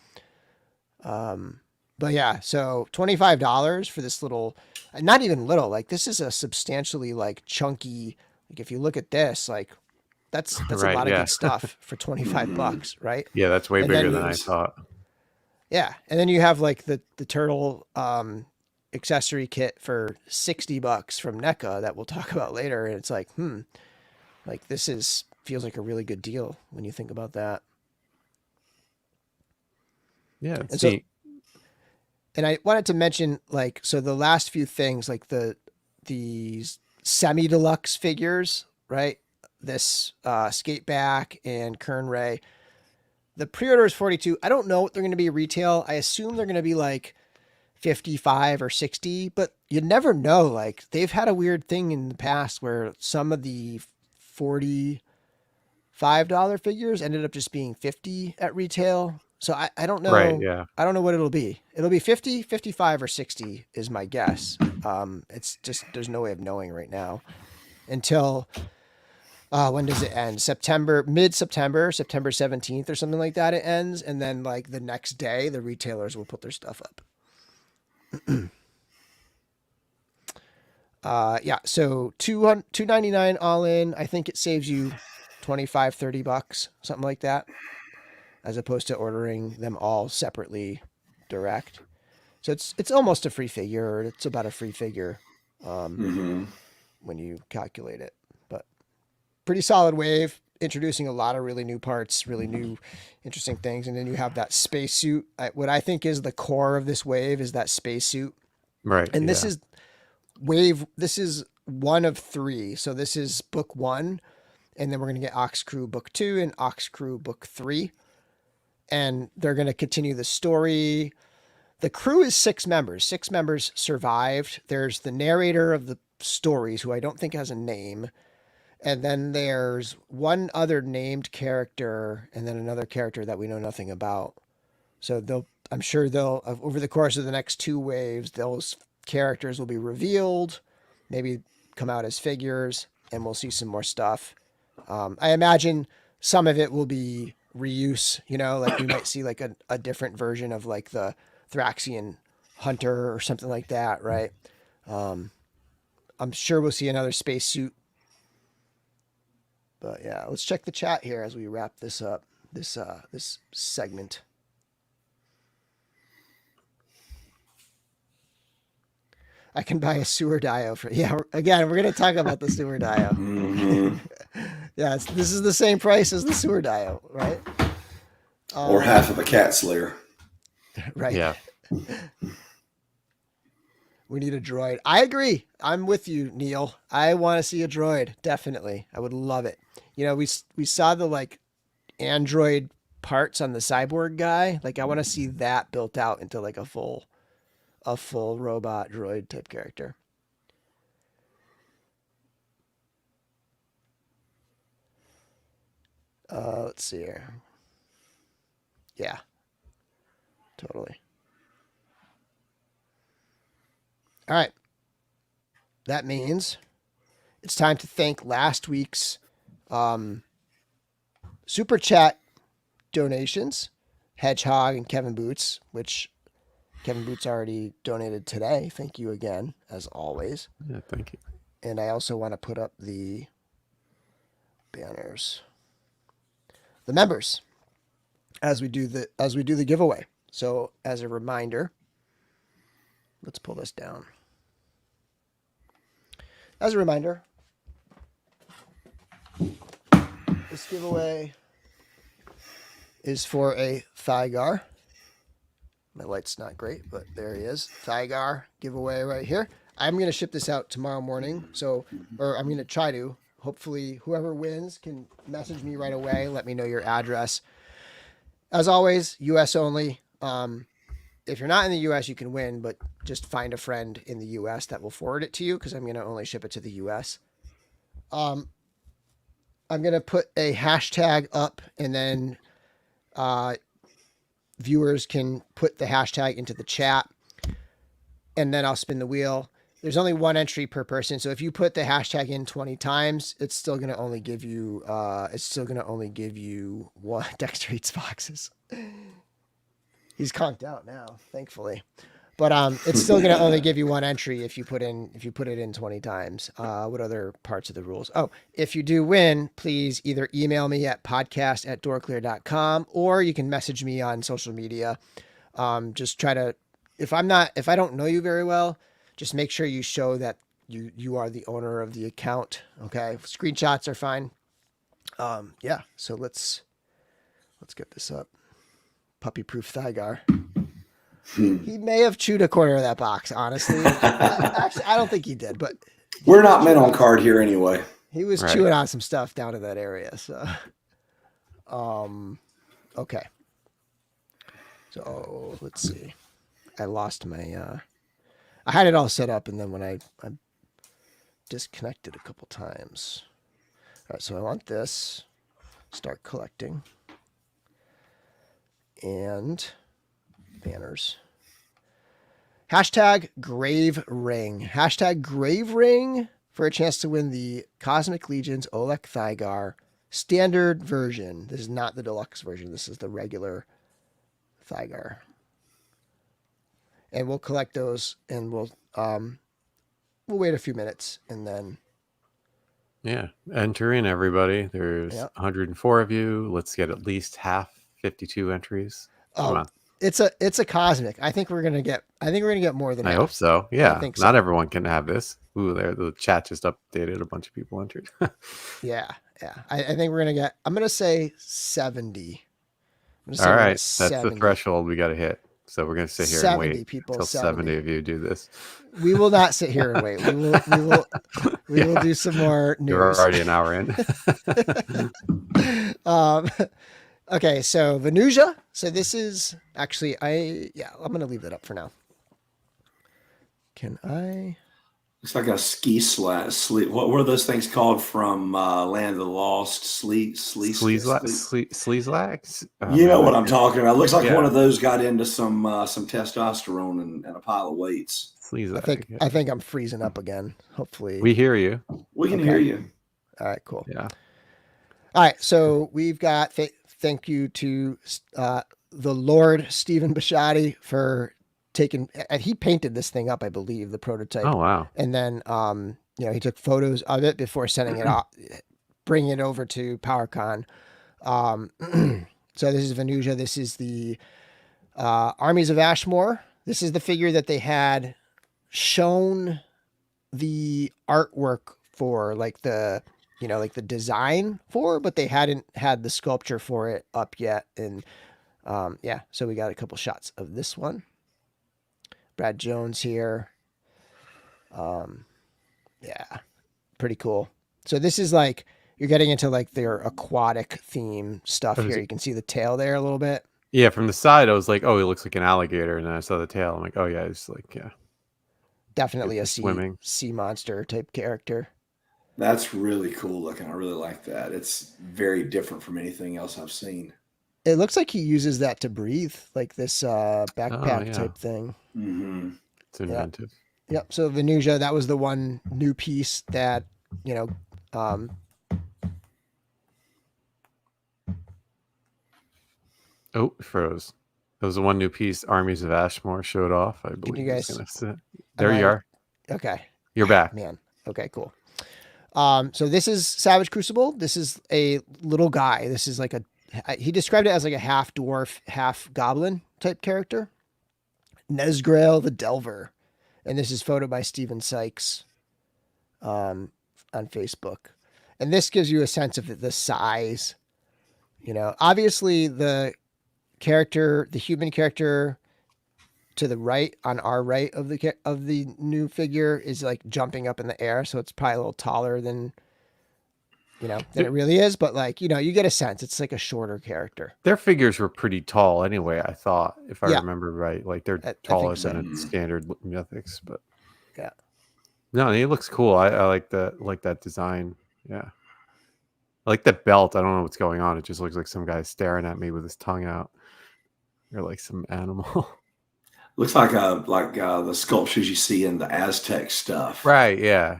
But yeah, so $25 for this little, not even little, like this is a substantially like chunky, like if you look at this, like that's a Right. lot of Yeah. good stuff for 25 Mhm. bucks, right? Yeah, that's way And bigger then than I Yes. thought. yeah, and then you have like the turtle accessory kit for 60 bucks from NECA that we'll talk about later, and it's like, like this is feels like a really good deal when you think about that. Yeah, it's And so neat. and I wanted to mention like so the last few things like these semi deluxe figures, right? This skate back and Kern Ray. The pre-order is 42. I don't know what they're going to be retail. I assume they're going to be like 55 or 60, but you never know. Like they've had a weird thing in the past where some of the $45 figures ended up just being 50 at retail. So I don't Right. know. Yeah. I don't know what it'll be. It'll be 50, 55, or 60 is my guess. It's just there's no way of knowing right now until when does it end? September, mid September, September 17th or something like that. It ends, and then like the next day, the retailers will put their stuff up. Yeah, so 299 all in. I think it saves you 25, 30 bucks, something like that, as opposed to ordering them all separately direct. So it's almost a free figure, or it's about a free figure Hmm. when you calculate it. But pretty solid wave, introducing a lot of really new parts, really new, interesting things. And then you have that spacesuit. What I think is the core of this wave is that spacesuit. Right. And this Yeah. is wave. This is one of three. So this is book one, and then we're gonna get Ox Crew book two and Ox Crew book three, and they're gonna continue the story. The crew is six members. Six members survived. There's the narrator of the stories, who I don't think has a name. And then there's one other named character, and then another character that we know nothing about. So I'm sure over the course of the next two waves, those characters will be revealed, maybe come out as figures, and we'll see some more stuff. I imagine some of it will be reuse, like we might see like a different version of like the Thraxian hunter or something like that, right? I'm sure we'll see another spacesuit. But yeah, let's check the chat here as we wrap this up, this segment. I can buy a sewer dio for again. We're gonna talk about the sewer dio. Hmm. Yeah, this is the same price as the sewer dio, right? Or half of a cat slayer. Right. Yeah. We need a droid. I agree. I'm with you, Neil. I want to see a droid. Definitely. I would love it. We saw the like android parts on the cyborg guy. Like I want to see that built out into like a full robot droid type character. Let's see here. Yeah. Totally. All right. That means it's time to thank last week's super chat donations, Hedgehog and Kevin Boots, which Kevin Boots already donated today. Thank you again, as always. Yeah. Thank you. And I also want to put up the banners, the members, as we do the giveaway. So as a reminder, let's pull this down. As a reminder, this giveaway is for a Thygar. My light's not great, but there he is. Thygar giveaway right here. I'm going to ship this out tomorrow morning. Or I'm going to try to. Hopefully, whoever wins can message me right away. Let me know your address. As always, U.S. only. If you're not in the U.S., you can win, but just find a friend in the U.S. that will forward it to you, because I'm going to only ship it to the U.S. I'm going to put a hashtag up, and then viewers can put the hashtag into the chat, and then I'll spin the wheel. There's only one entry per person, so if you put the hashtag in 20 times, it's still going to only give you one Dexter Eats boxes. He's conked out now, thankfully. But it's still going to only give you one entry if you put it in 20 times. What other parts of the rules? Oh, if you do win, please either email me at podcast@dorklair.com or you can message me on social media. Just try to, if I don't know you very well, just make sure you show that you are the owner of the account. Okay, screenshots are fine. Yeah. So let's get this up. Puppy proof Thygar. He may have chewed a corner of that box, honestly. Actually, I don't think he did, but we're not men on card here anyway. He was chewing on some stuff down in that area. So, okay. So let's see. I lost my. I had it all set up, and then when I disconnected a couple times. All right, so I want this. Start collecting. And banners. Hashtag Grave Ring. Hashtag Grave Ring for a chance to win the Cosmic Legion's Olek Thygar standard version. This is not the deluxe version. This is the regular Thygar. And we'll collect those, and we'll wait a few minutes, and then. Yeah, enter in, everybody. There's 104 of you. Let's get at least half 52 entries. Come on. It's a cosmic. I think we're gonna get more than. I hope so. Yeah, I think so. Not everyone can have this. Ooh, there the chat just updated. A bunch of people entered. yeah. I think we're gonna get. I'm gonna say 70. All right, that's the threshold we got to hit. So we're gonna sit here and wait people, until 70 of you do this. We will not sit here and wait. We will do some more news. You're already an hour in. Okay, so Venusia. So this is actually I'm gonna leave that up for now. Can I? It's like a ski sleeve. What were those things called from Land of the Lost? Sleazelax? You know what I'm talking about. It looks like one of those got into some testosterone and a pile of weights. I think I'm freezing up again. Hopefully. We hear you. We can hear you. All right, cool. Yeah. All right, so we've got thank you to the Lord Stephen Bisciotti for taking, and he painted this thing up, I believe, the prototype. Oh wow! And then he took photos of it before sending it off, bringing it over to PowerCon. So this is Venusia. This is the Armies of Ashmore. This is the figure that they had shown the artwork for, like the design for, but they hadn't had the sculpture for it up yet. And so we got a couple shots of this one. Brad Jones here. Pretty cool. So this is like, you're getting into like their aquatic theme stuff here. You can see the tail there a little bit. Yeah, from the side, I was like, oh, he looks like an alligator. And then I saw the tail. I'm like, oh yeah, it's like, definitely a swimming sea monster type character. That's really cool looking. I really like that. It's very different from anything else I've seen. It looks like he uses that to breathe, like this backpack type thing. Mm-hmm. It's inventive. Yep. So Venusia, that was the one new piece that, Oh, froze. That was the one new piece Armies of Ashmore showed off. I believe. You guys, there you are. Okay. You're back. Man. Okay, cool. So this is Savage Crucible. This is a little guy. This is like he described it as like a half dwarf, half goblin type character. Nesgrail the Delver. And this is photo by Steven Sykes on Facebook. And this gives you a sense of the size. Obviously the human character to the right, on our right of the new figure, is like jumping up in the air. So it's probably a little taller than it really is, but like, you get a sense it's like a shorter character. Their figures were pretty tall anyway, I thought, if I remember right. Like they're taller than a standard mythics, but no, he looks cool. I like that design. Yeah. I like that belt. I don't know what's going on. It just looks like some guy staring at me with his tongue out. Or like some animal. Looks like the sculptures you see in the Aztec stuff. Right, yeah.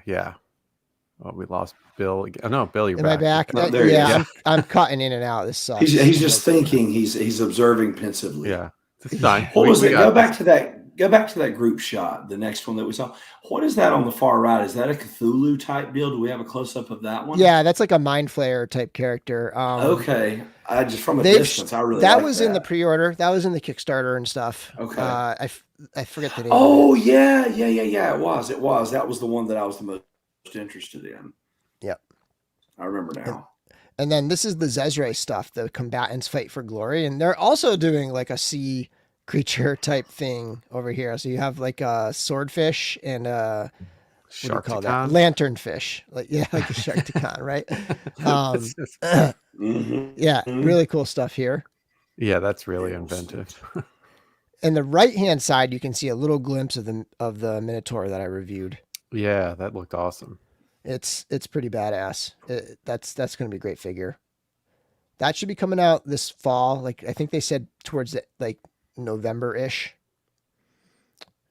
Oh, we lost Bill again. Oh, no, Bill, you're back. back. No, there I'm cutting in and out. This sucks. He's just thinking. He's observing pensively. Yeah. It's fine. What was We it? got this. Go back to that group shot. The next one that we saw. What is that on the far right? Is that a Cthulhu type deal? Do we have a close up of that one? Yeah, that's like a mind flayer type character. Okay. I just from a They've distance, I really that like was that. in the pre-order. That was in the Kickstarter and stuff. Okay. I forget the name. Oh yeah. It was. That was the one that I was the most interested in. Yep. I remember now. And then this is the Zezre stuff, the Combatants Fight for Glory. And they're also doing like a sea creature type thing over here. So you have like a swordfish and what do you call that? Lanternfish. Like a Sharkticon, right? Yeah, really cool stuff here. Yeah, that's really inventive. And the right-hand side, you can see a little glimpse of the Minotaur that I reviewed. Yeah, that looked awesome. It's pretty badass. That's going to be a great figure. That should be coming out this fall. Like I think they said towards the, like November-ish.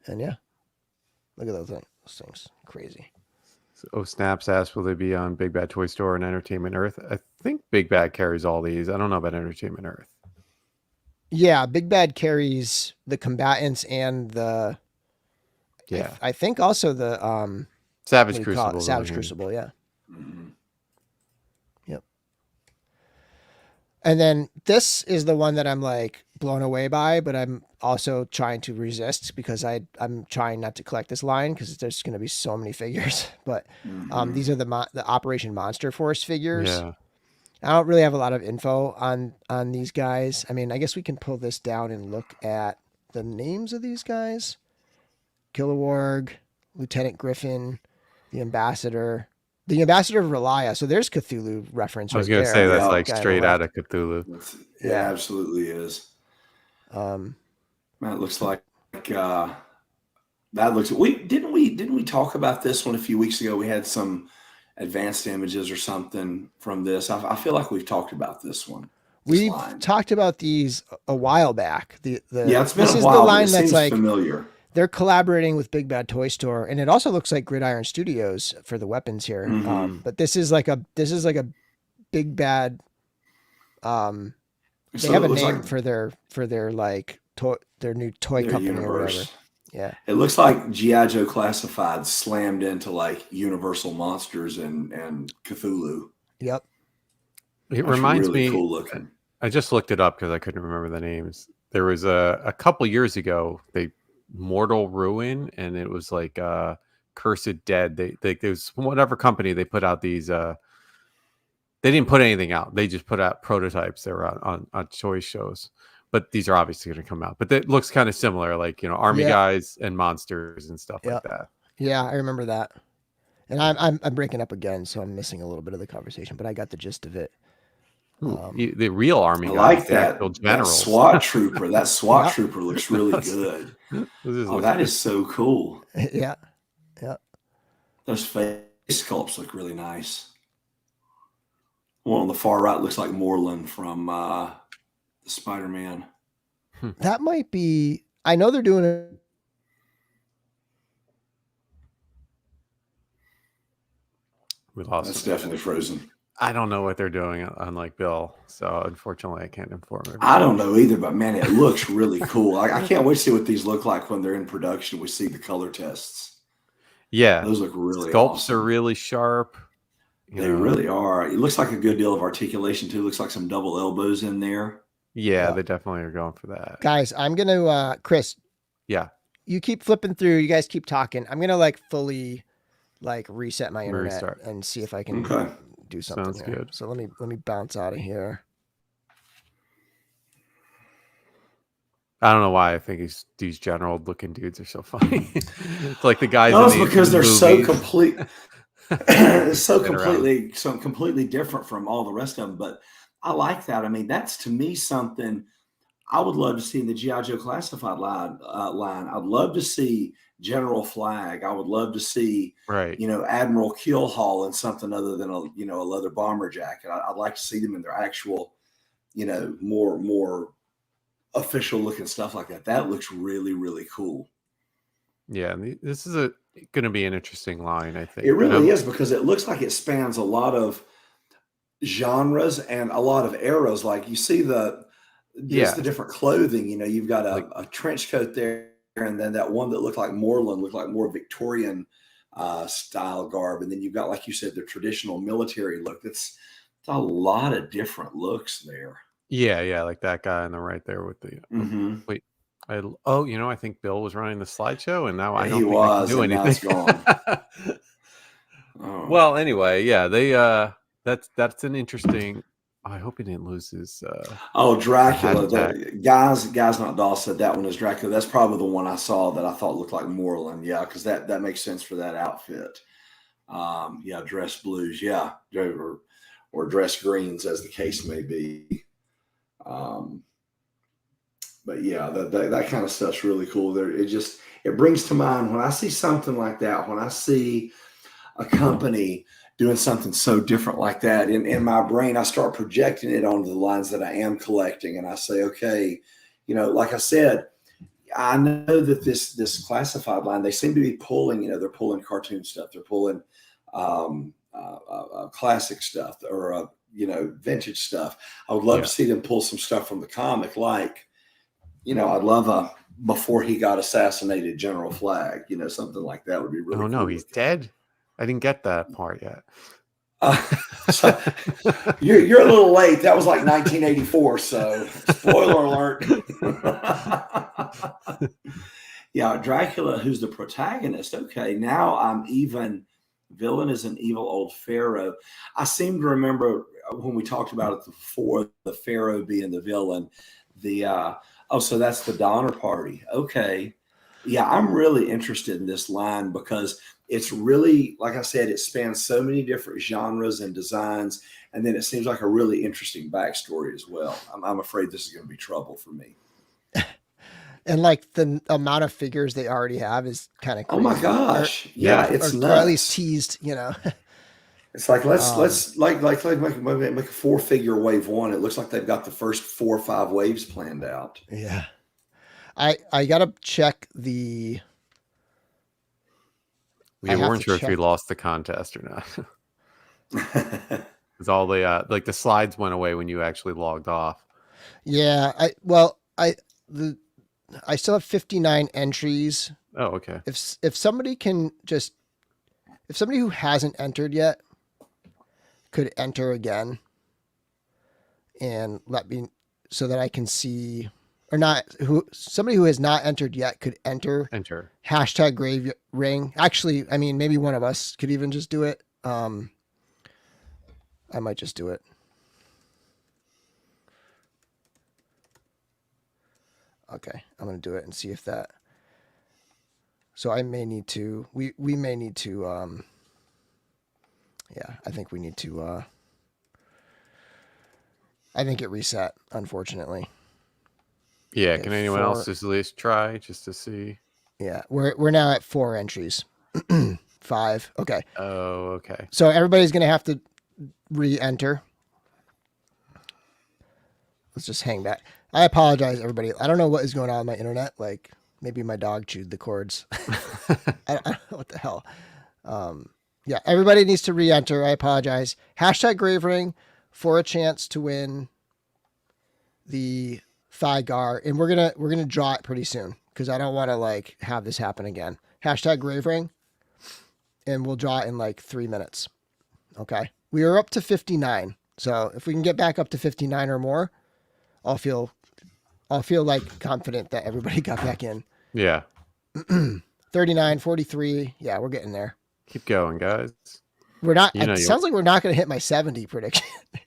And yeah, look at those things. Crazy. So, Snaps asked, will they be on Big Bad Toy Store and Entertainment Earth? I think Big Bad carries all these. I don't know about Entertainment Earth. Yeah, Big Bad carries the Combatants and the. Yeah, I think also the Savage Crucible. Savage Crucible, yeah. Yep. And then this is the one that I'm like blown away by, but I'm also trying to resist because I'm trying not to collect this line because there's going to be so many figures. But these are the Operation Monster Force figures. Yeah. I don't really have a lot of info on these guys. I mean, I guess we can pull this down and look at the names of these guys. Kilowog, Lieutenant Griffin, the Ambassador of Relia. So there's Cthulhu reference. I was right going to there. say that's like straight out of Cthulhu. Yeah, absolutely is. That looks like that looks. Didn't we talk about this one a few weeks ago? We had some advanced images or something from this. I feel like we've talked about this one. We've talked about these a while back. Yeah, it's been this a is while. The line it that's seems like familiar. They're collaborating with Big Bad Toy Store, and it also looks like Gridiron Studios for the weapons here. But this is like a Big Bad. They have a name like, for their like their new toy company universe. Or whatever. Yeah, it looks like G.I. Joe Classified slammed into like Universal Monsters and Cthulhu. Yep. It reminds really me. Cool looking. I just looked it up because I couldn't remember the names. There was a couple years ago. Mortal Ruin, and it was like Cursed Dead. There was whatever company they put out these. They didn't put anything out. They just put out prototypes. They were on choice shows. But these are obviously going to come out. But it looks kind of similar, like army guys and monsters and stuff like that. Yeah, I remember that. And I'm breaking up again, so I'm missing a little bit of the conversation. But I got the gist of it. The real army guys, like that. That SWAT trooper. That SWAT trooper looks really good. That is so cool. Yeah. Those face sculpts look really nice. One on the far right looks like Moreland from the Spider-Man. That might be. I know they're doing it. We lost. That's definitely frozen. I don't know what they're doing, unlike Bill. So unfortunately, I can't inform everybody. I don't know either, but man, it looks really cool. I can't wait to see what these look like when they're in production. We see the color tests. Yeah, those look really. Sculpts awesome. are really sharp. They really are. It looks like a good deal of articulation too. Looks like some double elbows in there. Yeah, they definitely are going for that. Guys, I'm gonna Chris. Yeah. You keep flipping through. You guys keep talking. I'm gonna like fully reset my internet and see if I can do something. Sounds here. good. So let me bounce out of here. I don't know why I think these general looking dudes are so funny. It's like the guys. No, it's because they're so complete. It's so completely different from all the rest of them. But I like that. I mean, that's to me something I would love to see in the G.I. Joe Classified line. I'd love to see General Flag. I would love to see, Admiral Keelhaul in something other than a leather bomber jacket. I'd like to see them in their actual, more official looking stuff like that. That looks really, really cool. Yeah, this is going to be an interesting line, I think. It really is, because it looks like it spans a lot of genres and a lot of eras. Like you see the Just Yeah, the different clothing. You've got like a trench coat there, and then that one that looked like Moreland looked like more Victorian style garb, and then you've got, like you said, the traditional military look. It's a lot of different looks there. yeah, like that guy on the right there with the. Oh, Hmm. wait, oh, I think Bill was running the slideshow, and now I He don't think I can was, do and now anything. it's gone. Oh, Well, anyway, yeah, they that's an interesting. I hope he didn't lose his oh, the Dracula. hashtag. The guys not Doll said that one is Dracula. That's probably the one I saw that I thought looked like Moreland. Yeah, because that makes sense for that outfit. Yeah, dress blues. Yeah, or dress greens, as the case may be. Um, but yeah, that kind of stuff's really cool. There, it brings to mind when I see something like that. When I see a company doing something so different like that, in my brain, I start projecting it onto the lines that I am collecting, and I say, okay, like I said, I know that this classified line, they seem to be pulling, they're pulling cartoon stuff, they're pulling classic stuff, or vintage stuff. I would love Yeah. to see them pull some stuff from the comic, like, I'd love a before he got assassinated General Flag, something like that would be really Oh no, cool. he's dead. I didn't get that part yet. So you're a little late. That was like 1984. So spoiler alert. Yeah, Dracula, who's the protagonist. Okay, now I'm even. Villain is an evil old pharaoh. I seem to remember when we talked about it before, the pharaoh being the villain. So that's the Donner Party. Okay, yeah, I'm really interested in this line because it's really, like I said, it spans so many different genres and designs, and then it seems like a really interesting backstory as well. I'm afraid this is going to be trouble for me. And like the amount of figures they already have is kind of Oh crazy. my gosh. Yeah. It's or nuts. at least teased, It's like let's like make a 4-figure wave one. It looks like they've got the first 4 or 5 waves planned out. Yeah. I gotta check the. We weren't sure if we lost the contest or not. Because all the like the slides went away when you actually logged off. Yeah, I still have 59 entries. Oh, okay. If somebody who hasn't entered yet could enter again and let me, so that I can see, or not, somebody who has not entered yet could enter hashtag grave ring. Actually, I mean, maybe one of us could even just do it. I might just do it. Okay, I'm going to do it and see if that. So I may need to, we may need to, yeah, I think we need to, I think it reset, unfortunately. Yeah, can anyone else just at least try just to see? Yeah, we're now at 4 entries. 5, okay. Oh, okay. So everybody's going to have to re-enter. Let's just hang back. I apologize, everybody. I don't know what is going on with my internet. Like, maybe my dog chewed the cords. I don't know what the hell. Yeah, everybody needs to re-enter. I apologize. Hashtag grave ring for a chance to win the Thygar, and we're gonna draw it pretty soon because I don't want to like have this happen again. Hashtag grave ring, and we'll draw it in like 3 minutes. Okay, we are up to 59. So if we can get back up to 59 or more, I'll feel like confident that everybody got back in. Yeah. 39, 43. Yeah, we're getting there. Keep going, guys. We're not. It sounds like we're not going to hit my 70 prediction.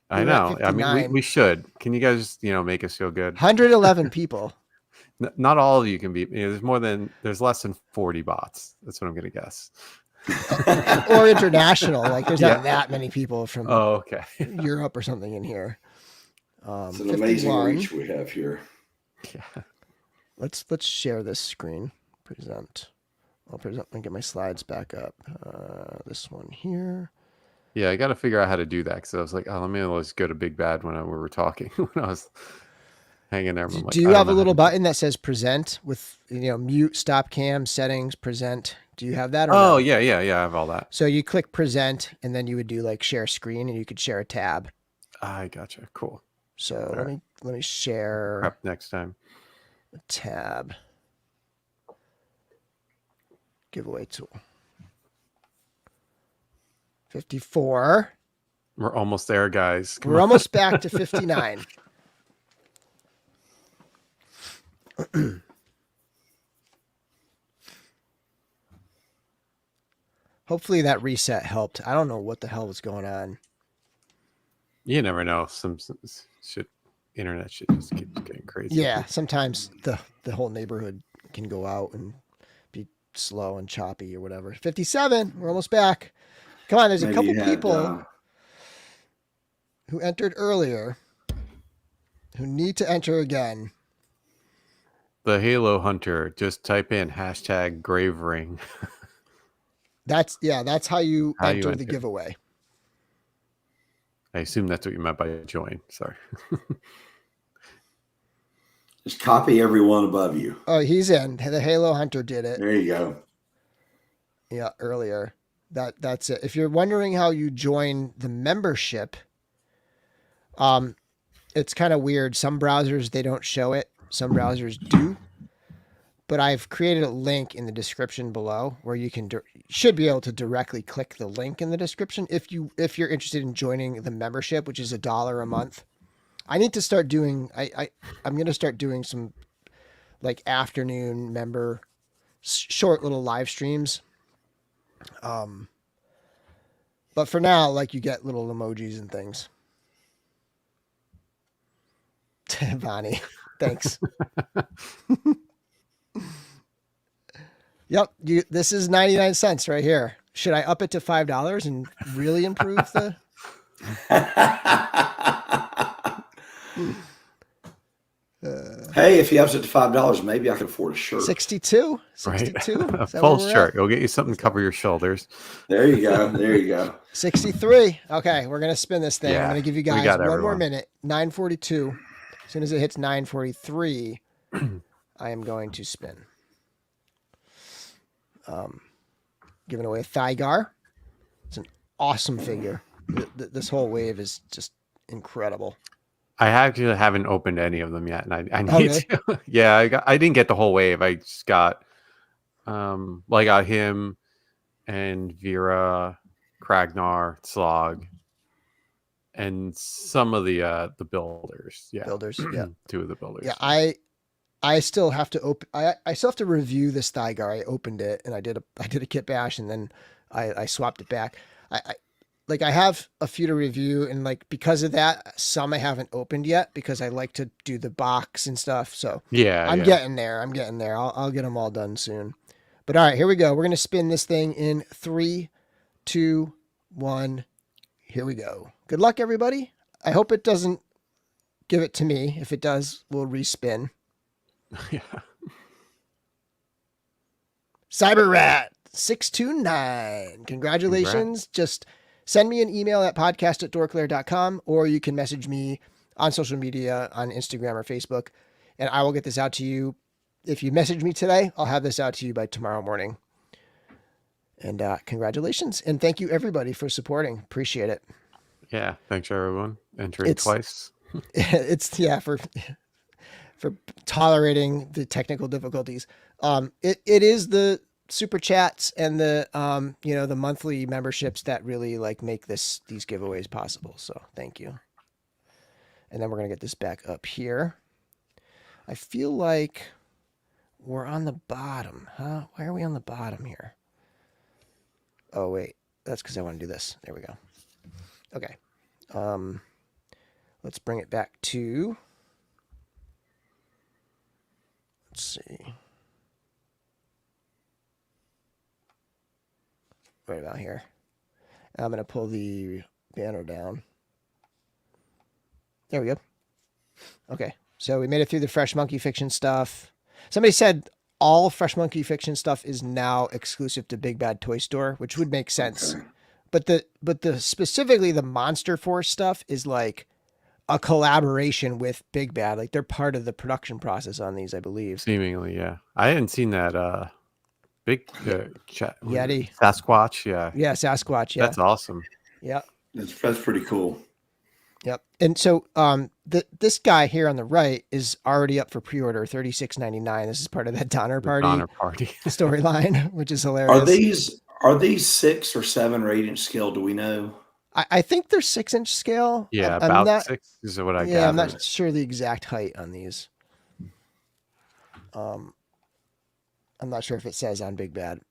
I know. I mean, we should. Can you guys just make us feel good? 111 people. Not all of you can be. There's less than 40 bots. That's what I'm going to guess. Or international. Like there's not that many people from Europe or something in here. It's an amazing reach we have here. Yeah. Let's share this screen. Present. I'll present and get my slides back up. This one here. Yeah, I got to figure out how to do that because I was like, oh, let me just go to Big Bad when we were talking when I was hanging there. Do you have a little button that says present with mute, stop cam, settings, present? Do you have that? Oh, yeah, I have all that. So you click present, and then you would do like share screen, and you could share a tab. I gotcha. Cool. So let me let me share Prep next time. a tab. Giveaway tool. 54. We're almost there, guys. Come We're on. almost back to 59. Hopefully that reset helped. I don't know what the hell was going on. You never know. Some shit, internet shit just keeps getting crazy. Yeah, sometimes the whole neighborhood can go out and be slow and choppy or whatever. 57. We're almost back. Come on, there's a couple people who entered earlier who need to enter again. The Halo Hunter. Just type in #GraveRing. That's how you How you enter the enter. giveaway. I assume that's what you meant by join. Sorry. Just copy everyone above you. Oh, he's in. The Halo Hunter did it. There you go. Yeah, earlier. That's it. If you're wondering how you join the membership, it's kind of weird. Some browsers they don't show it. Some browsers do. But I've created a link in the description below where you can should be able to directly click the link in the description if you're interested in joining the membership, which is $1 a month. I need to start doing. I'm going to start doing some like afternoon member short little live streams. But for now, like you get little emojis and things. Bonnie, thanks. Yep, this is 99 cents right here. Should I up it to $5 and really improve the? Hey, if he ups it to $5, maybe I can afford a shirt. 62? Right. 62? A full shirt. It'll get you something to cover your shoulders. There you go. There you go. 63. Okay, we're gonna spin this thing. Yeah, I'm gonna give you we guys got one more everyone. minute. 9:42. As soon as it hits 9:43, I am going to spin. Giving away a Thygar. It's an awesome figure. This whole wave is just incredible. I actually haven't opened any of them yet, and I need really? to. Yeah, I didn't get the whole wave. I just got, I got him and Vera, Kragnar, Slog, and some of the builders. Yeah, Builders. Yeah, 2 of the builders. yeah. I still have to open. I still have to review this Thygar. I opened it and I did a kit bash and then I swapped it back. I have a few to review and like because of that, some I haven't opened yet because I like to do the box and stuff. So Yeah, I'm yeah. getting there. I'll get them all done soon. But all right, here we go. We're gonna spin this thing in 3, 2, 1. Here we go. Good luck, everybody. I hope it doesn't give it to me. If it does, we'll respin. Yeah. Cyber Rat 629. Congratulations. Congrats. Just send me an email at podcast@dorklair.com or you can message me on social media on Instagram or Facebook and I will get this out to you. If you message me today, I'll have this out to you by tomorrow morning. And congratulations. And thank you everybody for supporting. Appreciate it. Yeah. Thanks everyone. Entering twice. It's for tolerating the technical difficulties. It is the super chats and the the monthly memberships that really like make these giveaways possible. So thank you. And then we're gonna get this back up here. I feel like we're on the bottom, huh? Why are we on the bottom here? Oh wait, that's because I want to do this. There we go. Okay. Let's bring it back to. Let's see. Right about here. I'm going to pull the banner down. There we go. Okay. So we made it through the Fresh Monkey Fiction stuff. Somebody said all Fresh Monkey Fiction stuff is now exclusive to Big Bad Toy Store, which would make sense. Okay. But the specifically the Monster Force stuff is like a collaboration with Big Bad. Like they're part of the production process on these, I believe. Seemingly, yeah. I hadn't seen that big Yeti. Sasquatch, yeah. Yeah, Sasquatch, yeah. That's awesome. Yeah. That's pretty cool. Yep. And so this guy here on the right is already up for pre-order, $36.99. This is part of that Donner The Party Donner Party. storyline, which is Are hilarious. these 6 or 7 or 8 inch scale? Do we know? I think they're 6-inch scale. Yeah, I'm about not 6 is what I yeah, I'm gathered. not sure the exact height on these. I'm not sure if it says on Big Bad.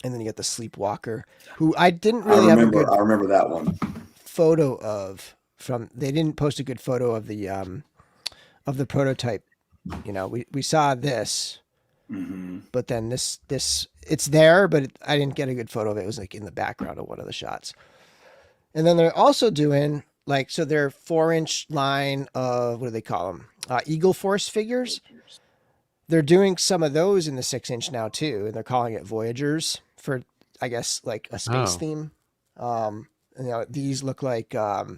And then you get the Sleepwalker, who I didn't really have a good I remember that one. photo of from. They didn't post a good photo of the prototype. You know, we saw this, but then this it's there, but I didn't get a good photo of it. It was like in the background of one of the shots. And then they're also doing like, so they're 4-inch line of, what do they call them? Eagle Force figures. They're doing some of those in the 6-inch now too, and they're calling it Voyagers for, I guess, like a space theme. You know, these look like what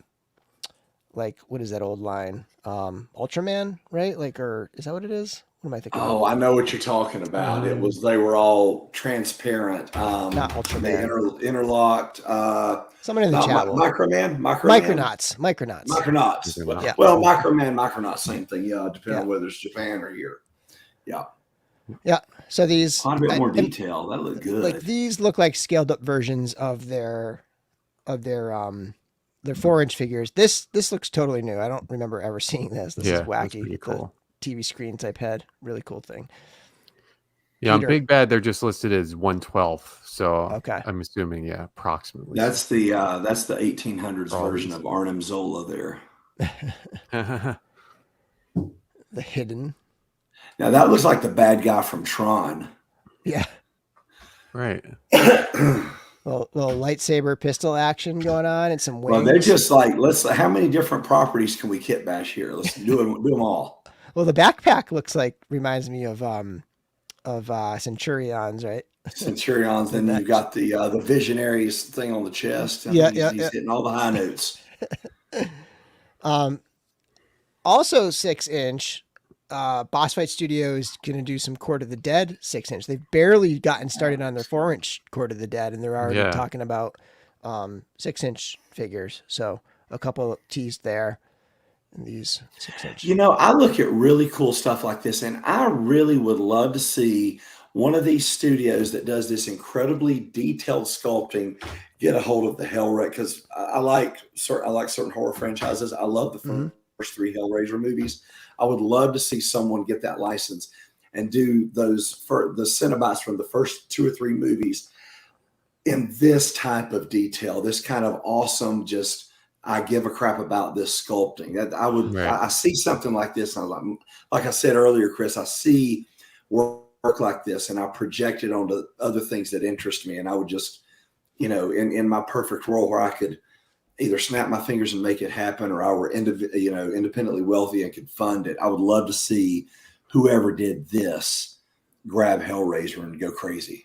is that old line? Ultraman, right? Like, or is that what it is? What am I thinking? Oh, I know what you're talking about. They were all transparent. Not They Ultraman. interlocked. Someone in the chat. Microman. Micronauts. Micronauts. Yeah. Well, Microman, Micronauts, same thing. Yeah, depending Yeah. on whether it's Japan or here. Yeah. Yeah. So these A bit more detail. That looked good. Like these look like scaled up versions of their 4-inch figures. This looks totally new. I don't remember ever seeing this. This is That's wacky. pretty cool. TV screen type head. Really cool thing. Yeah, Peter. on Big Bad, they're just listed as 1/12. So Okay. I'm assuming, yeah, approximately. That's the 1800s version of Arnim Zola there. The hidden. Now that looks like the bad guy from Tron. Yeah. Right. Little lightsaber pistol action going on and some wings. Well, they're just like, how many different properties can we kit bash here? Let's do them all. Well, the backpack reminds me of Centurions, right? Centurions. Then you've got the Visionaries thing on the chest. Yeah, he's hitting all the high notes. Also 6-inch. Boss Fight Studio is going to do some Court of the Dead 6-inch. They've barely gotten started on their 4-inch Court of the Dead, and they're already talking about 6-inch figures. So a couple teased there in these 6-inch. You know, I look at really cool stuff like this, and I really would love to see one of these studios that does this incredibly detailed sculpting get a hold of the Hellraiser, because I like certain horror franchises. I love the first 3 Hellraiser movies. I would love to see someone get that license and do those for the Cenobites from the first 2 or 3 movies in this type of detail, this kind of awesome, just I give a crap about this sculpting. That I would, I see something like this, and I'm like I said earlier, Chris, I see work like this, and I project it onto other things that interest me, and I would just, you know, in my perfect world where I could either snap my fingers and make it happen, or I were independently wealthy and could fund it, I would love to see whoever did this grab Hellraiser and go crazy.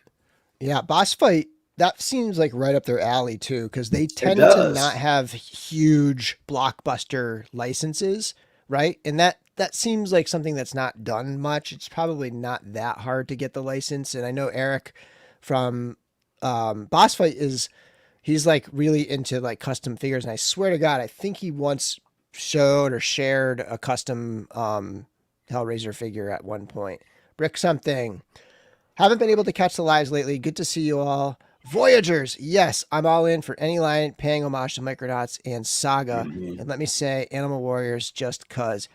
Yeah, Boss Fight, that seems like right up their alley too, because they tend to not have huge blockbuster licenses, right? And that seems like something that's not done much. It's probably not that hard to get the license. And I know Eric from Boss Fight he's like really into like custom figures. And I swear to God, I think he once showed or shared a custom Hellraiser figure at one point. Brick something. Haven't been able to catch the lives lately. Good to see you all. Voyagers. Yes, I'm all in for any line paying homage to Micronauts and Saga. And let me say Animal Warriors just cuz.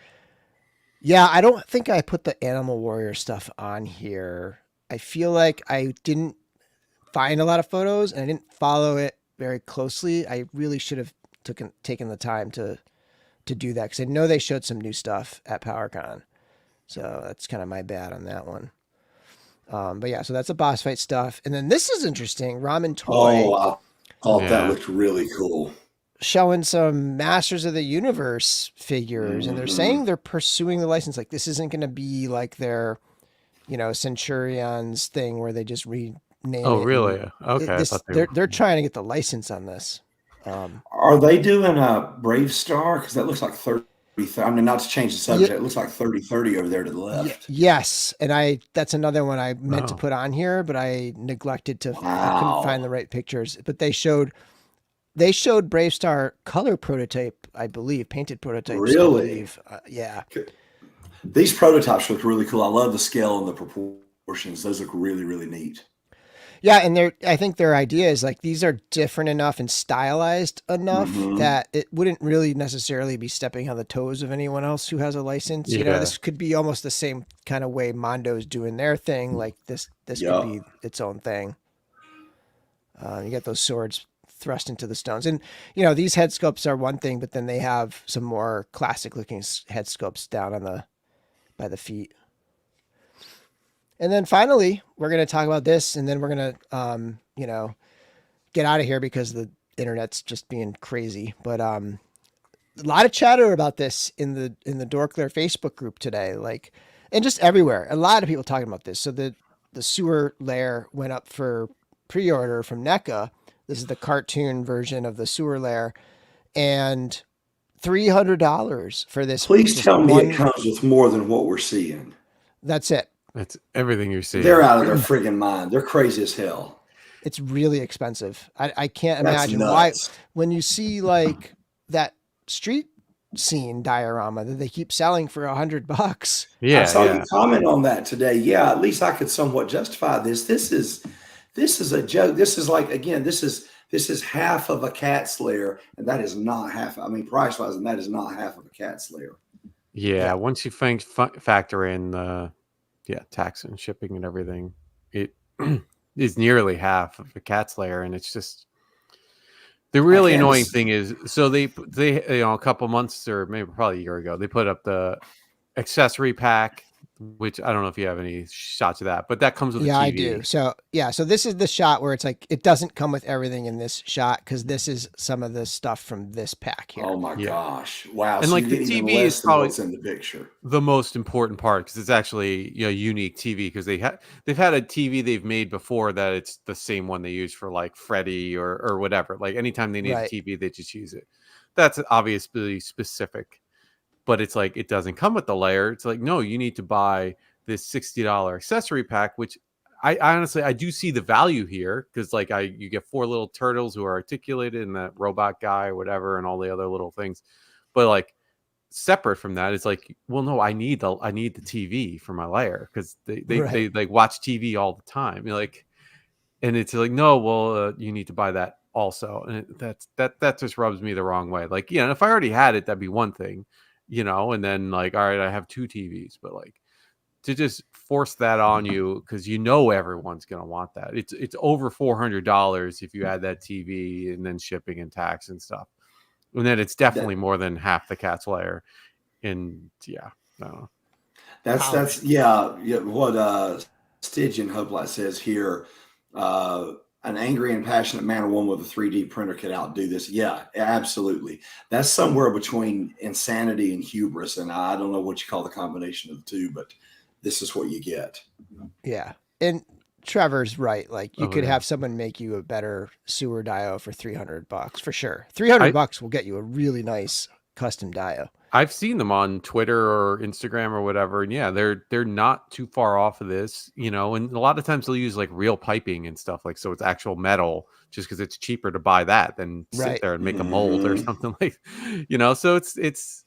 Yeah, I don't think I put the Animal Warrior stuff on here. I feel like I didn't find a lot of photos and I didn't follow it very closely. I really should have taken the time to do that, because I know they showed some new stuff at PowerCon. So that's kind of my bad on that one. But yeah, so that's the Boss Fight stuff. And then this is interesting. Ramen Toy. Oh, I thought that looked really cool. Showing some Masters of the Universe figures. And they're saying they're pursuing the license. Like, this isn't going to be like their, Centurions thing where they just rename it. Oh, really? Okay. They're trying to get the license on this. Are they doing a Brave Star? Because that looks like 30. I mean, not to change the subject, it looks like 30-30 over there to the left. Yes, and that's another one I meant to put on here, but I neglected to. I couldn't find the right pictures. But they they showed Brave Star color prototype, I believe, painted prototypes. Really? I believe. Yeah. These prototypes look really cool. I love the scale and the proportions. Those look really, really neat. Yeah, and I think their idea is like these are different enough and stylized enough Mm-hmm. that it wouldn't really necessarily be stepping on the toes of anyone else who has a license. You know, Yeah. this could be almost the same kind of way Mondo's doing their thing. Like this could Yup. be its own thing. You get those swords thrust into the stones, and you know these head sculpts are one thing, but then they have some more classic looking head sculpts down on by the feet. And then finally, we're going to talk about this, and then we're going to, you know, get out of here because the internet's just being crazy. But a lot of chatter about this in the DorkLair Facebook group today, like, and just everywhere. A lot of people talking about this. So the sewer lair went up for pre-order from NECA. This is the cartoon version of the sewer lair, and $300 for this. Please tell me it comes with more than what we're seeing. That's it. That's everything you're seeing. They're out of their friggin' mind. They're crazy as hell. It's really expensive. I can't That's imagine nuts. why when you see like that street scene diorama that they keep selling for $100. Yeah. I saw Yeah. you comment on that today. Yeah, at least I could somewhat justify this. This is a joke. This is like, again, this is half of a cat's lair, and that is not half. I mean, price wise, and that is not half of a cat's lair. Yeah. Once you factor in the tax and shipping and everything, it is nearly half of a cat's lair, and it's just the really annoying thing is, so they a couple months or maybe probably a year ago, they put up the accessory pack, which I don't know if you have any shots of that, but that comes with a TV. I do. So so this is the shot where it's like it doesn't come with everything in this shot because this is some of the stuff from this pack here. Oh my gosh! Wow! And so like the TV is probably what's in the picture. The most important part because it's actually unique TV because they've had a TV they've made before that it's the same one they use for like Freddy or whatever. Like anytime they need a TV, they just use it. That's obviously specific. But it's like it doesn't come with the layer. It's like, no, you need to buy this $60 accessory pack, which I honestly I do see the value here because like you get 4 little turtles who are articulated and that robot guy or whatever and all the other little things. But like separate from that, it's like, well, no, I need the TV for my layer because they like watch TV all the time. You're like, and it's like, no, well, you need to buy that also, and that just rubs me the wrong way. Like, yeah, if I already had it, that'd be one thing. And then like, all right, I have 2 TVs, but like to just force that on you because everyone's gonna want that. It's over $400 if you add that TV and then shipping and tax and stuff, and then it's definitely more than half the cat's layer. And I don't know. That's what Stygian Hoplite says here. An angry and passionate man or woman with a 3D printer could outdo this. Yeah, absolutely. That's somewhere between insanity and hubris. And I don't know what you call the combination of the two, but this is what you get. Yeah. And Trevor's right. Like you could have someone make you a better sewer dio for $300 for sure. $300 will get you a really nice custom dio. I've seen them on Twitter or Instagram or whatever, and yeah, they're not too far off of this, and a lot of times they'll use like real piping and stuff, like so it's actual metal, just because it's cheaper to buy that than sit there and make a mold or something like, So it's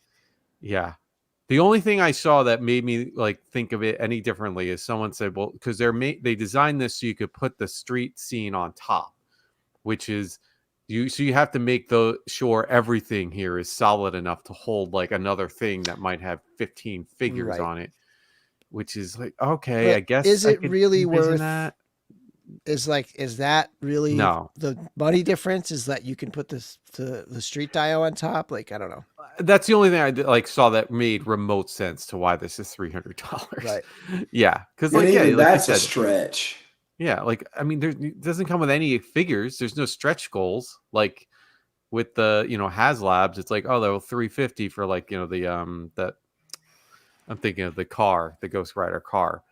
The only thing I saw that made me like think of it any differently is someone said, well, because they designed this so you could put the street scene on top, which is. So you have to make sure everything here is solid enough to hold like another thing that might have 15 figures on it, which is like, okay, but I guess. Is it really worth that? Is that really the money difference? Is that you can put the street dio on top? Like, I don't know. That's the only thing I like saw that made remote sense to why this is $300. Right. Yeah. Because that's a stretch. Yeah, like I mean, it doesn't come with any figures. There's no stretch goals like with the HasLabs. It's like, oh, they're $350 for like that. I'm thinking of the car, the Ghost Rider car,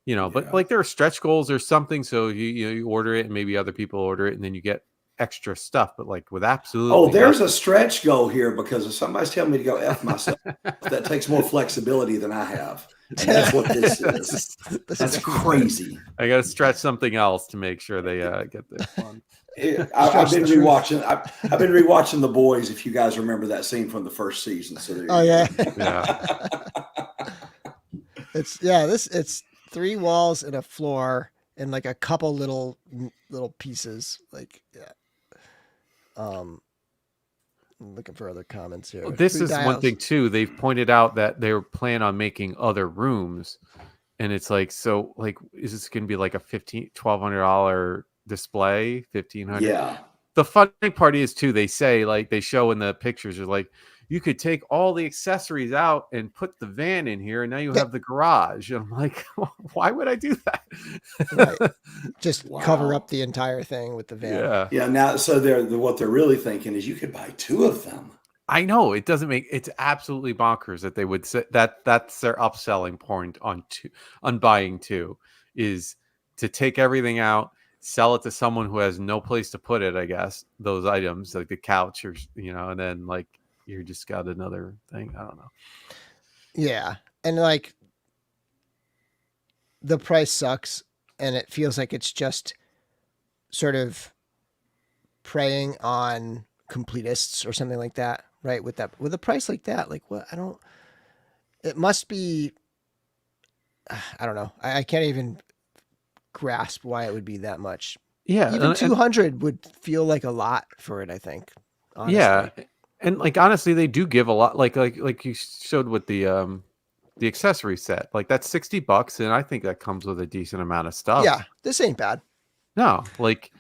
But like there are stretch goals or something. So you order it and maybe other people order it and then you get extra stuff. But like with absolutely, there's a stretch goal here because if somebody's telling me to go F myself, that takes more flexibility than I have. And that's what this is. That's crazy. I got to stretch something else to make sure they get this one. I've been the truth. rewatching. I've been rewatching The Boys. If you guys remember that scene from the first season, so there Oh you yeah. go. Yeah. It's 3 walls and a floor and like a couple little pieces. Like yeah. I'm looking for other comments here. This Food is one dials. thing too. They've pointed out that they were planning on making other rooms, and it's like, so like, is this going to be like a $1,200 display? 1,500. Yeah, The funny part is too, they say, like they show in the pictures, are like, you could take all the accessories out and put the van in here, and now you have the garage. And I'm like, why would I do that? Right. Just Wow. cover up the entire thing with the van. Yeah. yeah. Now, so what they're really thinking is you could buy 2 of them. I know it doesn't make, it's absolutely bonkers that they would say that that's their upselling point on buying 2, is to take everything out, sell it to someone who has no place to put it, I guess, those items like the couch or and then like you just got another thing. I don't know. Yeah. And like the price sucks and it feels like it's just sort of preying on completists or something like that, right? With a price like that, like what it must be I don't know. I can't even grasp why it would be that much. Yeah, Even 200 would feel like a lot for it, I think. Honestly. Yeah, and like honestly, they do give a lot. Like you showed with the accessory set, like that's $60, and I think that comes with a decent amount of stuff. Yeah, this ain't bad. No, like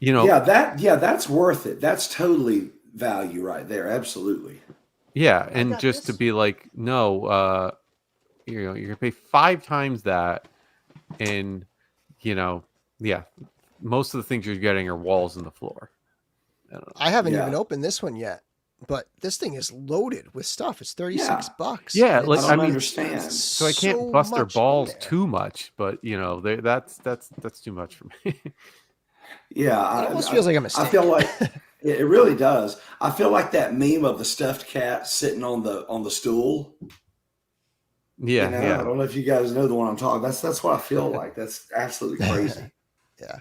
Yeah, that's worth it. That's totally value right there. Absolutely. Yeah, and got just to this. be like, no, you're gonna pay 5 times that, and yeah, most of the things you're getting are walls and the floor. I don't know. I haven't Yeah. even opened this one yet, but this thing is loaded with stuff. It's $36. Yeah, and like, it's- I don't I mean, understand. So I can't so bust their much in balls there. too much, but that's too much for me. Yeah, It almost feels like a I mistake. feel like it really does. I feel like that meme of the stuffed cat sitting on the stool. Yeah, I yeah. don't know if you guys know the one I'm talking. That's what I feel like. That's absolutely crazy. Yeah.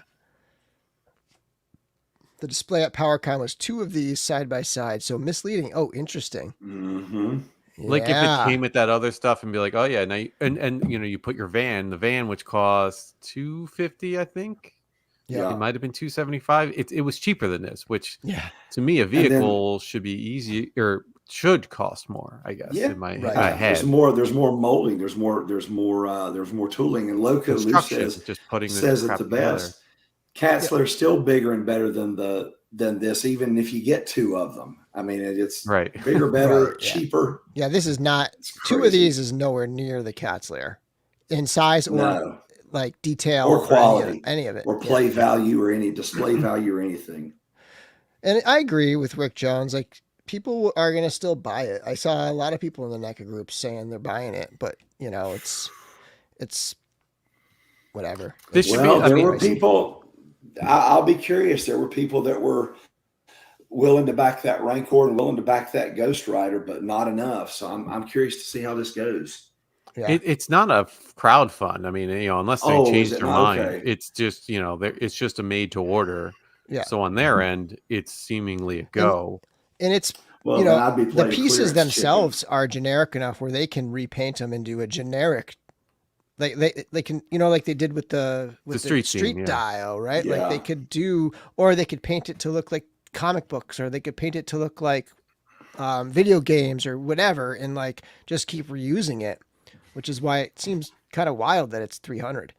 The display at PowerCon was 2 of these side by side, so misleading. Oh, interesting. Mm-hmm. Like if it came with that other stuff and be like, oh yeah, now you put your the van which costs $250, I think. Yeah. It might have been $275. It was cheaper than this, which Yeah. to me a vehicle should be easy or should cost more, I guess. Yeah, in my right. head. There's more molding. There's more tooling. And Loco Lou Construction, says just putting says this it crap the together. best. Catzler's still bigger and better than this, even if you get 2 of them. I mean, it's Right. bigger, better, Right, yeah. cheaper. Yeah, this is not It's 2 of crazy. these is nowhere near the Cat's Lair in size or No, like detail or quality, any of it. or play value, or any display value, or anything. And I agree with Rick Jones. Like people are gonna still buy it. I saw a lot of people in the NECA group saying they're buying it, but it's whatever. This should Well, be. I there mean, were people. I'll be curious. There were people that were willing to back that Rancor and willing to back that Ghost Rider, but not enough. So I'm curious to see how this goes. Yeah. it's not a crowd fund. I mean, unless they Oh, change is it their not? mind, Okay. it's just it's just a made to order. Yeah. So on their end, it's seemingly a go. And it's Well, then I'd be the playing pieces clearance themselves are generic enough where they can repaint them and do a generic, like they can like they did with the street scene, yeah. dial, right? Yeah. Like they could do, or they could paint it to look like comic books, or they could paint it to look like video games or whatever, and like just keep reusing it, which is why it seems kind of wild that it's 300.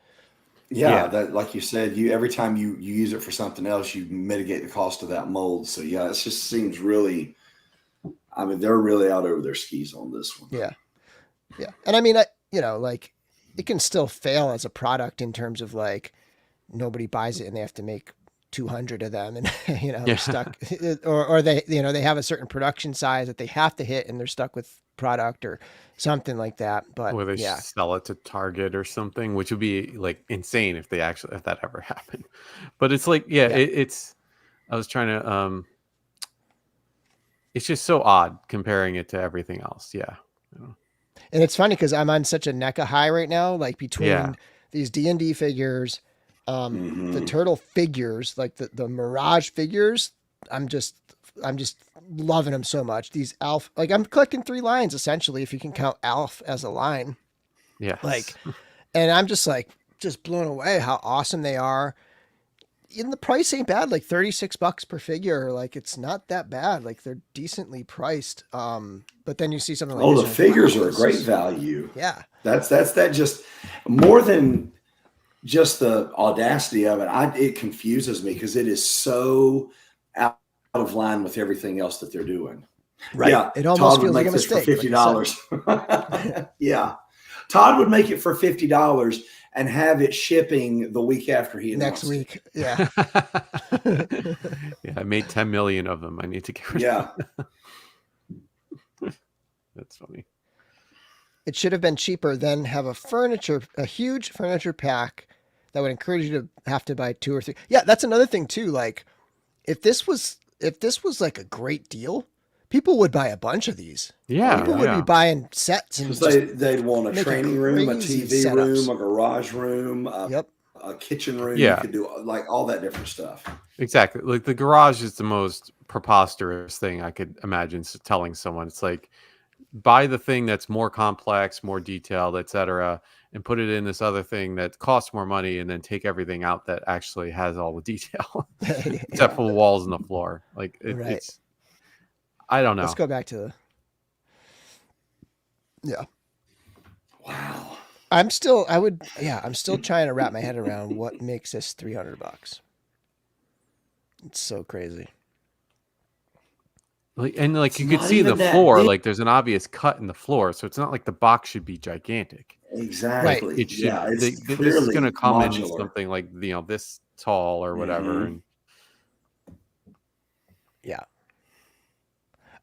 Yeah, that, like you said, every time you use it for something else, you mitigate the cost of that mold. So yeah, it just seems really. I mean, they're really out over their skis on this one. Yeah, yeah, and I mean, like it can still fail as a product in terms of like nobody buys it and they have to make 200 of them, and they're stuck, or they they have a certain production size that they have to hit, and they're stuck with product or something like that. But Or they sell it to Target or something, which would be like insane if that ever happened. But it's like, it's. I was trying to. It's just so odd comparing it to everything else. Yeah. And it's funny because I'm on such a NECA high right now, like between these D&D figures, The turtle figures, like the Mirage figures, I'm just loving them so much. These Alf, like I'm collecting 3 lines essentially, if you can count Alf as a line. Yes. Like, and I'm just blown away how awesome they are. And the price ain't bad, like $36 per figure. Like it's not that bad. Like they're decently priced. But then you see something like Oh, this, the like, figures wow, are a this great is- value. Yeah. That's just more than just the audacity of it. It confuses me because it is so out of line with everything else that they're doing. Right. Yeah, It almost Todd would feels like make a this for mistake. $50. Like Yeah, Todd would make it for $50 and have it shipping the week after he next announced week. it. Yeah. Yeah, I made 10 million of them. I need to get rid Yeah. of them. That's funny. It should have been cheaper than have a huge furniture pack that would encourage you to have to buy 2 or 3. Yeah, that's another thing too. Like if this was like a great deal, people would buy a bunch of these. Yeah. People would be buying sets and Because they'd want a making training room, a crazy TV setups. room, a garage room, Yep. a kitchen room. Yeah. You could do like all that different stuff. Exactly. Like the garage is the most preposterous thing I could imagine telling someone. It's like, buy the thing that's more complex, more detailed, etc., and put it in this other thing that costs more money, and then take everything out that actually has all the detail, except for the walls and the floor. Like Right. it's, I don't know. Let's go back to the. Yeah. Wow. I'm still trying to wrap my head around what makes this $300. It's so crazy. Like, and like you It's could not see the even that floor, big. like there's an obvious cut in the floor, so it's not like the box should be gigantic. Exactly. It should. Yeah, it's This is clearly going to come in modular. something like this tall or whatever, and Yeah.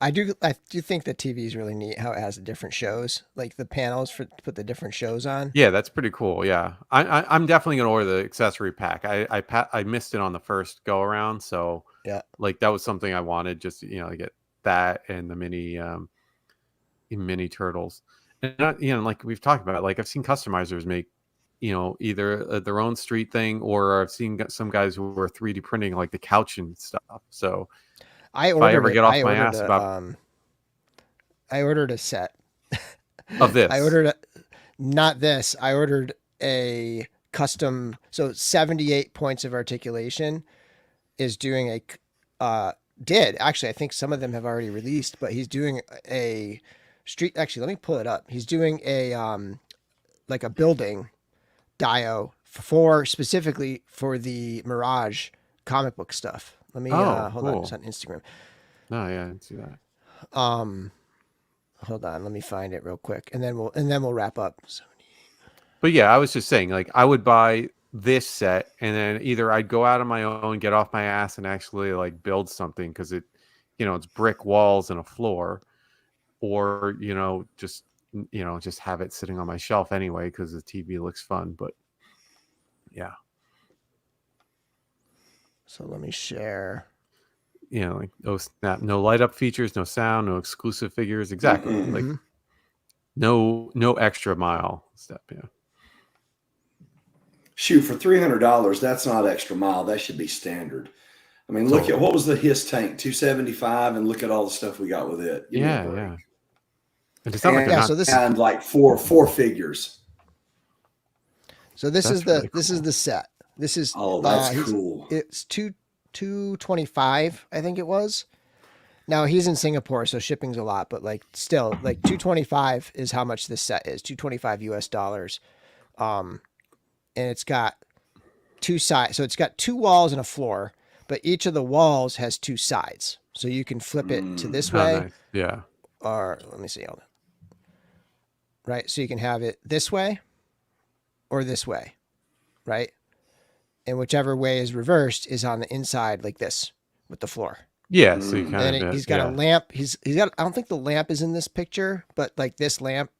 I do think the TV is really neat how it has the different shows, like the panels to put the different shows on. yeah, that's pretty cool. Yeah, I'm definitely gonna order the accessory pack. I missed it on the first go around, so Yeah. like that was something I wanted, just to get that and the mini turtles. And like we've talked about, like I've seen customizers make either their own street thing, or I've seen some guys who are 3D printing like the couch and stuff. So if I ever get off my ass about I ordered a set of this, I ordered not this. I ordered a custom. So 78 points of articulation is doing did actually. I think some of them have already released, but he's doing a street. Actually, let me pull it up. He's doing a like a building dio specifically for the Mirage comic book stuff. Let me hold on. cool. It's on Instagram. No, yeah, I didn't see that. Hold on. Let me find it real quick, and then we'll wrap up. But yeah, I was just saying, like, I would buy this set, and then either I'd go out on my own, get off my ass, and actually like build something because it's brick walls and a floor, or just have it sitting on my shelf anyway because the TV looks fun. But yeah, So let me share. like no light up features, no sound, no exclusive figures. Exactly, like no extra mile step. Yeah. Shoot, for $300, that's not extra mile. That should be standard. I mean, look at what was the Hiss tank, 275, and look at all the stuff we got with it. Give me a break. Yeah. And it's not like so this and like four figures. So this That's is really this is the set. This is That's cool. It's 225, I think it was. Now he's in Singapore, so shipping's a lot, but like still, like 225 is how much this set is. $225 US. And it's got 2 sides. So it's got 2 walls and a floor, but each of the walls has 2 sides. So you can flip it to this way. Nice. Yeah. Or let me see. Right. So you can have it this way or this way. Right. And whichever way is reversed is on the inside like this with the floor. Yeah. So you kind And of he's got a lamp. He's got, I don't think the lamp is in this picture, but like this lamp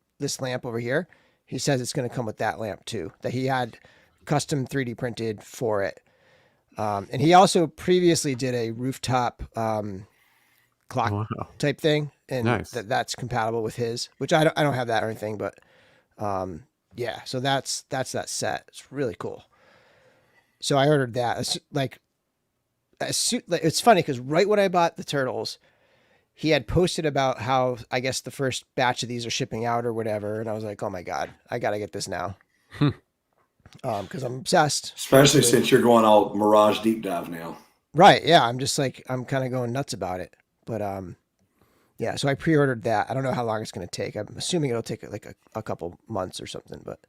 over here, he says it's going to come with that lamp too, that he had custom 3D printed for it. And he also previously did a rooftop clock type thing, and Nice. that's compatible with his, which I don't have that or anything, but yeah. So that's that set. It's really cool. So I ordered that. It's funny because right when I bought the turtles, he had posted about how I guess the first batch of these are shipping out or whatever, and I was like, oh my god, I gotta get this now. Because I'm obsessed. Especially since you're going all Mirage deep dive now. Right. Yeah. I'm just like, I'm kind of going nuts about it. But yeah, so I pre-ordered that. I don't know how long it's going to take. I'm assuming it'll take like a couple months or something. But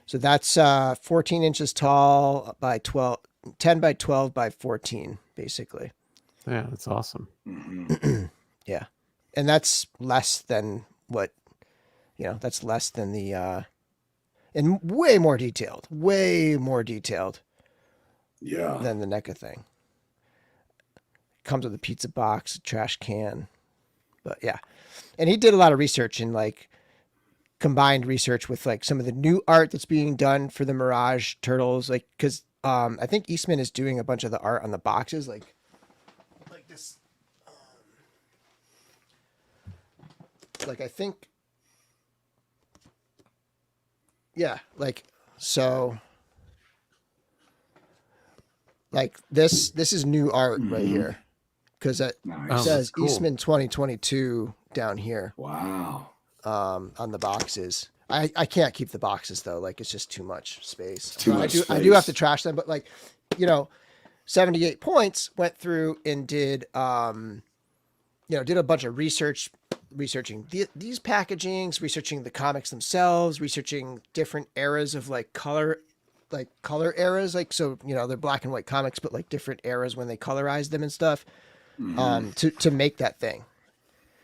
so that's 14 inches tall by 12, 10 by 12 by 14, basically. Yeah, that's awesome. Yeah. And that's less than what, that's less than the, and way more detailed Yeah. than the NECA thing. Comes with a pizza box, a trash can. But yeah. And he did a lot of research and like combined research with like some of the new art that's being done for the Mirage turtles. Like, cause I think Eastman is doing a bunch of the art on the boxes, like this. Like I think, yeah, like so. Like this is new art right here, because it Nice. says cool. Eastman 2022 down here. Wow. On the boxes. I can't keep the boxes though. Like it's just too much space. Too But much I do have to space. trash them. But like, 78 points went through and did did a bunch of researching these packagings, researching the comics themselves, researching different eras of like color eras. Like, so, they're black and white comics, but like different eras when they colorize them and stuff, to make that thing,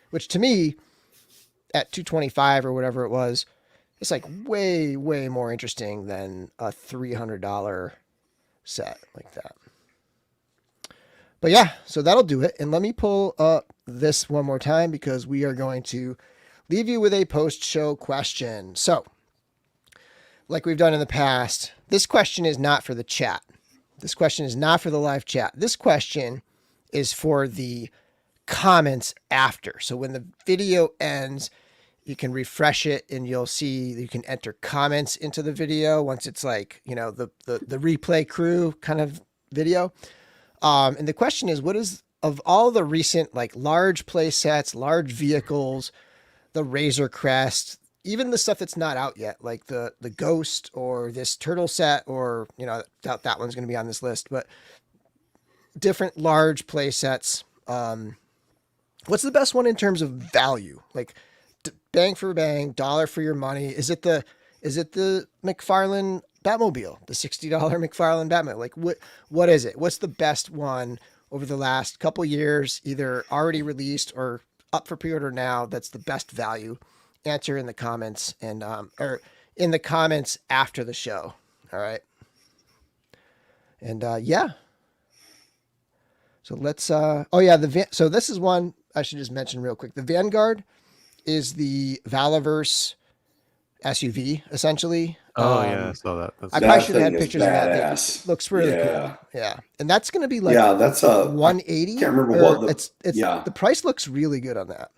which to me at 225 or whatever it was, it's like way, way more interesting than a $300 set like that. But yeah, so that'll do it. And let me pull up this one more time because we are going to leave you with a post-show question. So, like we've done in the past, this question is not for the chat. This question is not for the live chat. This question is for the comments after. So when the video ends, you can refresh it and you'll see you can enter comments into the video once it's like, the replay crew kind of video. And the question is, what is, of all the recent like large play sets, large vehicles, the Razor Crest, even the stuff that's not out yet, like the Ghost or this Turtle set, or, doubt that one's going to be on this list, but different large play sets. What's the best one in terms of value? Like bang for bang, dollar for your money. Is it the McFarlane Batmobile, the $60 McFarlane Batmobile? Like what is it? What's the best one over the last couple years, either already released or up for pre-order now, that's the best value? Answer in the comments and or in the comments after the show. All right. And yeah. So let's so this is one I should just mention real quick. The Vanguard is the Valaverse SUV essentially. Oh yeah, I saw that. I That probably should have thing had is pictures of that. badass. It looks really cool. Yeah. And that's going to be like That's a 180. I can't remember or what it's the price looks really good on that.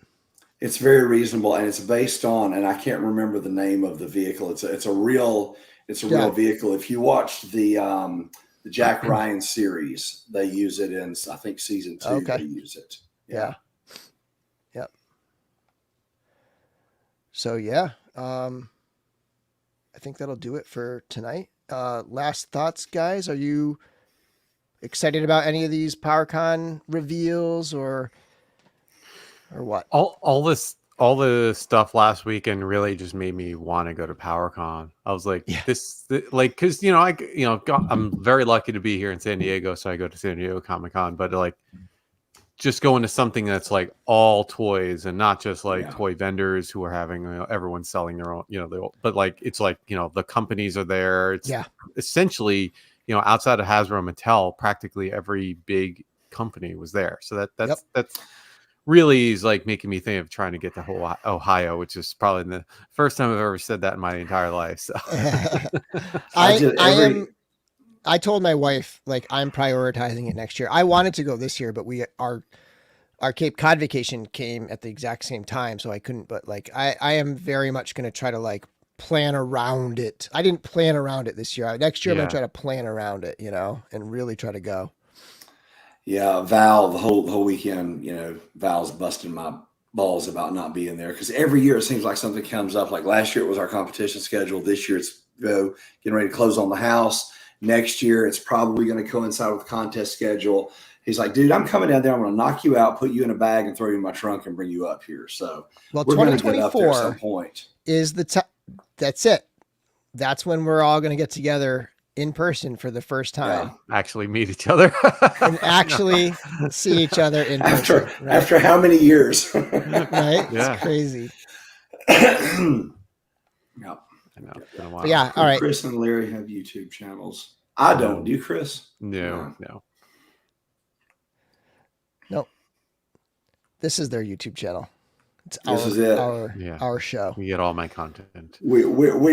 It's very reasonable, and it's based on, and I can't remember the name of the vehicle. It's a real vehicle. If you watched the Jack Ryan series, they use it in, I think, season 2. Okay. They use it. Yeah. Yep. So yeah, I think that'll do it for tonight. Last thoughts, guys. Are you excited about any of these PowerCon reveals or what? All the stuff last weekend really just made me want to go to PowerCon. I was like, because I'm very lucky to be here in San Diego, so I go to San Diego Comic-Con. But like, just going to something that's like all toys and not just like toy vendors who are having everyone's selling their own, but like it's like the companies are there. It's essentially outside of Hasbro, Mattel, practically every big company was there. So that's really is like making me think of trying to get to Ohio, which is probably the first time I've ever said that in my entire life. So I told my wife, like, I'm prioritizing it next year. I wanted to go this year, but our Cape Cod vacation came at the exact same time, so I couldn't. But like, I am very much going to try to like plan around it. I didn't plan around it this year. Next year, I'm going Yeah. to try to plan around it, and really try to go. Yeah, Val, the whole weekend, Val's busting my balls about not being there because every year it seems like something comes up. Like last year it was our competition schedule. This year it's getting ready to close on the house. Next year it's probably going to coincide with the contest schedule. He's like, dude, I'm coming down there. I'm going to knock you out, put you in a bag, and throw you in my trunk and bring you up here. So Well, we're going to get up there at some 2024 point. is the time. That's it. That's when we're all going to get together in person for the first time. Actually meet each other. And actually see each other in person. Right? After how many years? Right? Yeah. It's crazy. Yeah. I know. It's been a while. But yeah, all right. Chris and Larry have YouTube channels. I don't. Do you, Chris? No. Nope. This is their YouTube channel. It's This is it. Our show. You get all my content. We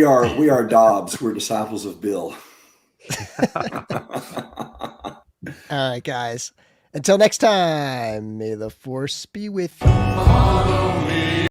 are Dobbs. We're disciples of Bill. All right, guys. Until next time, may the force be with you.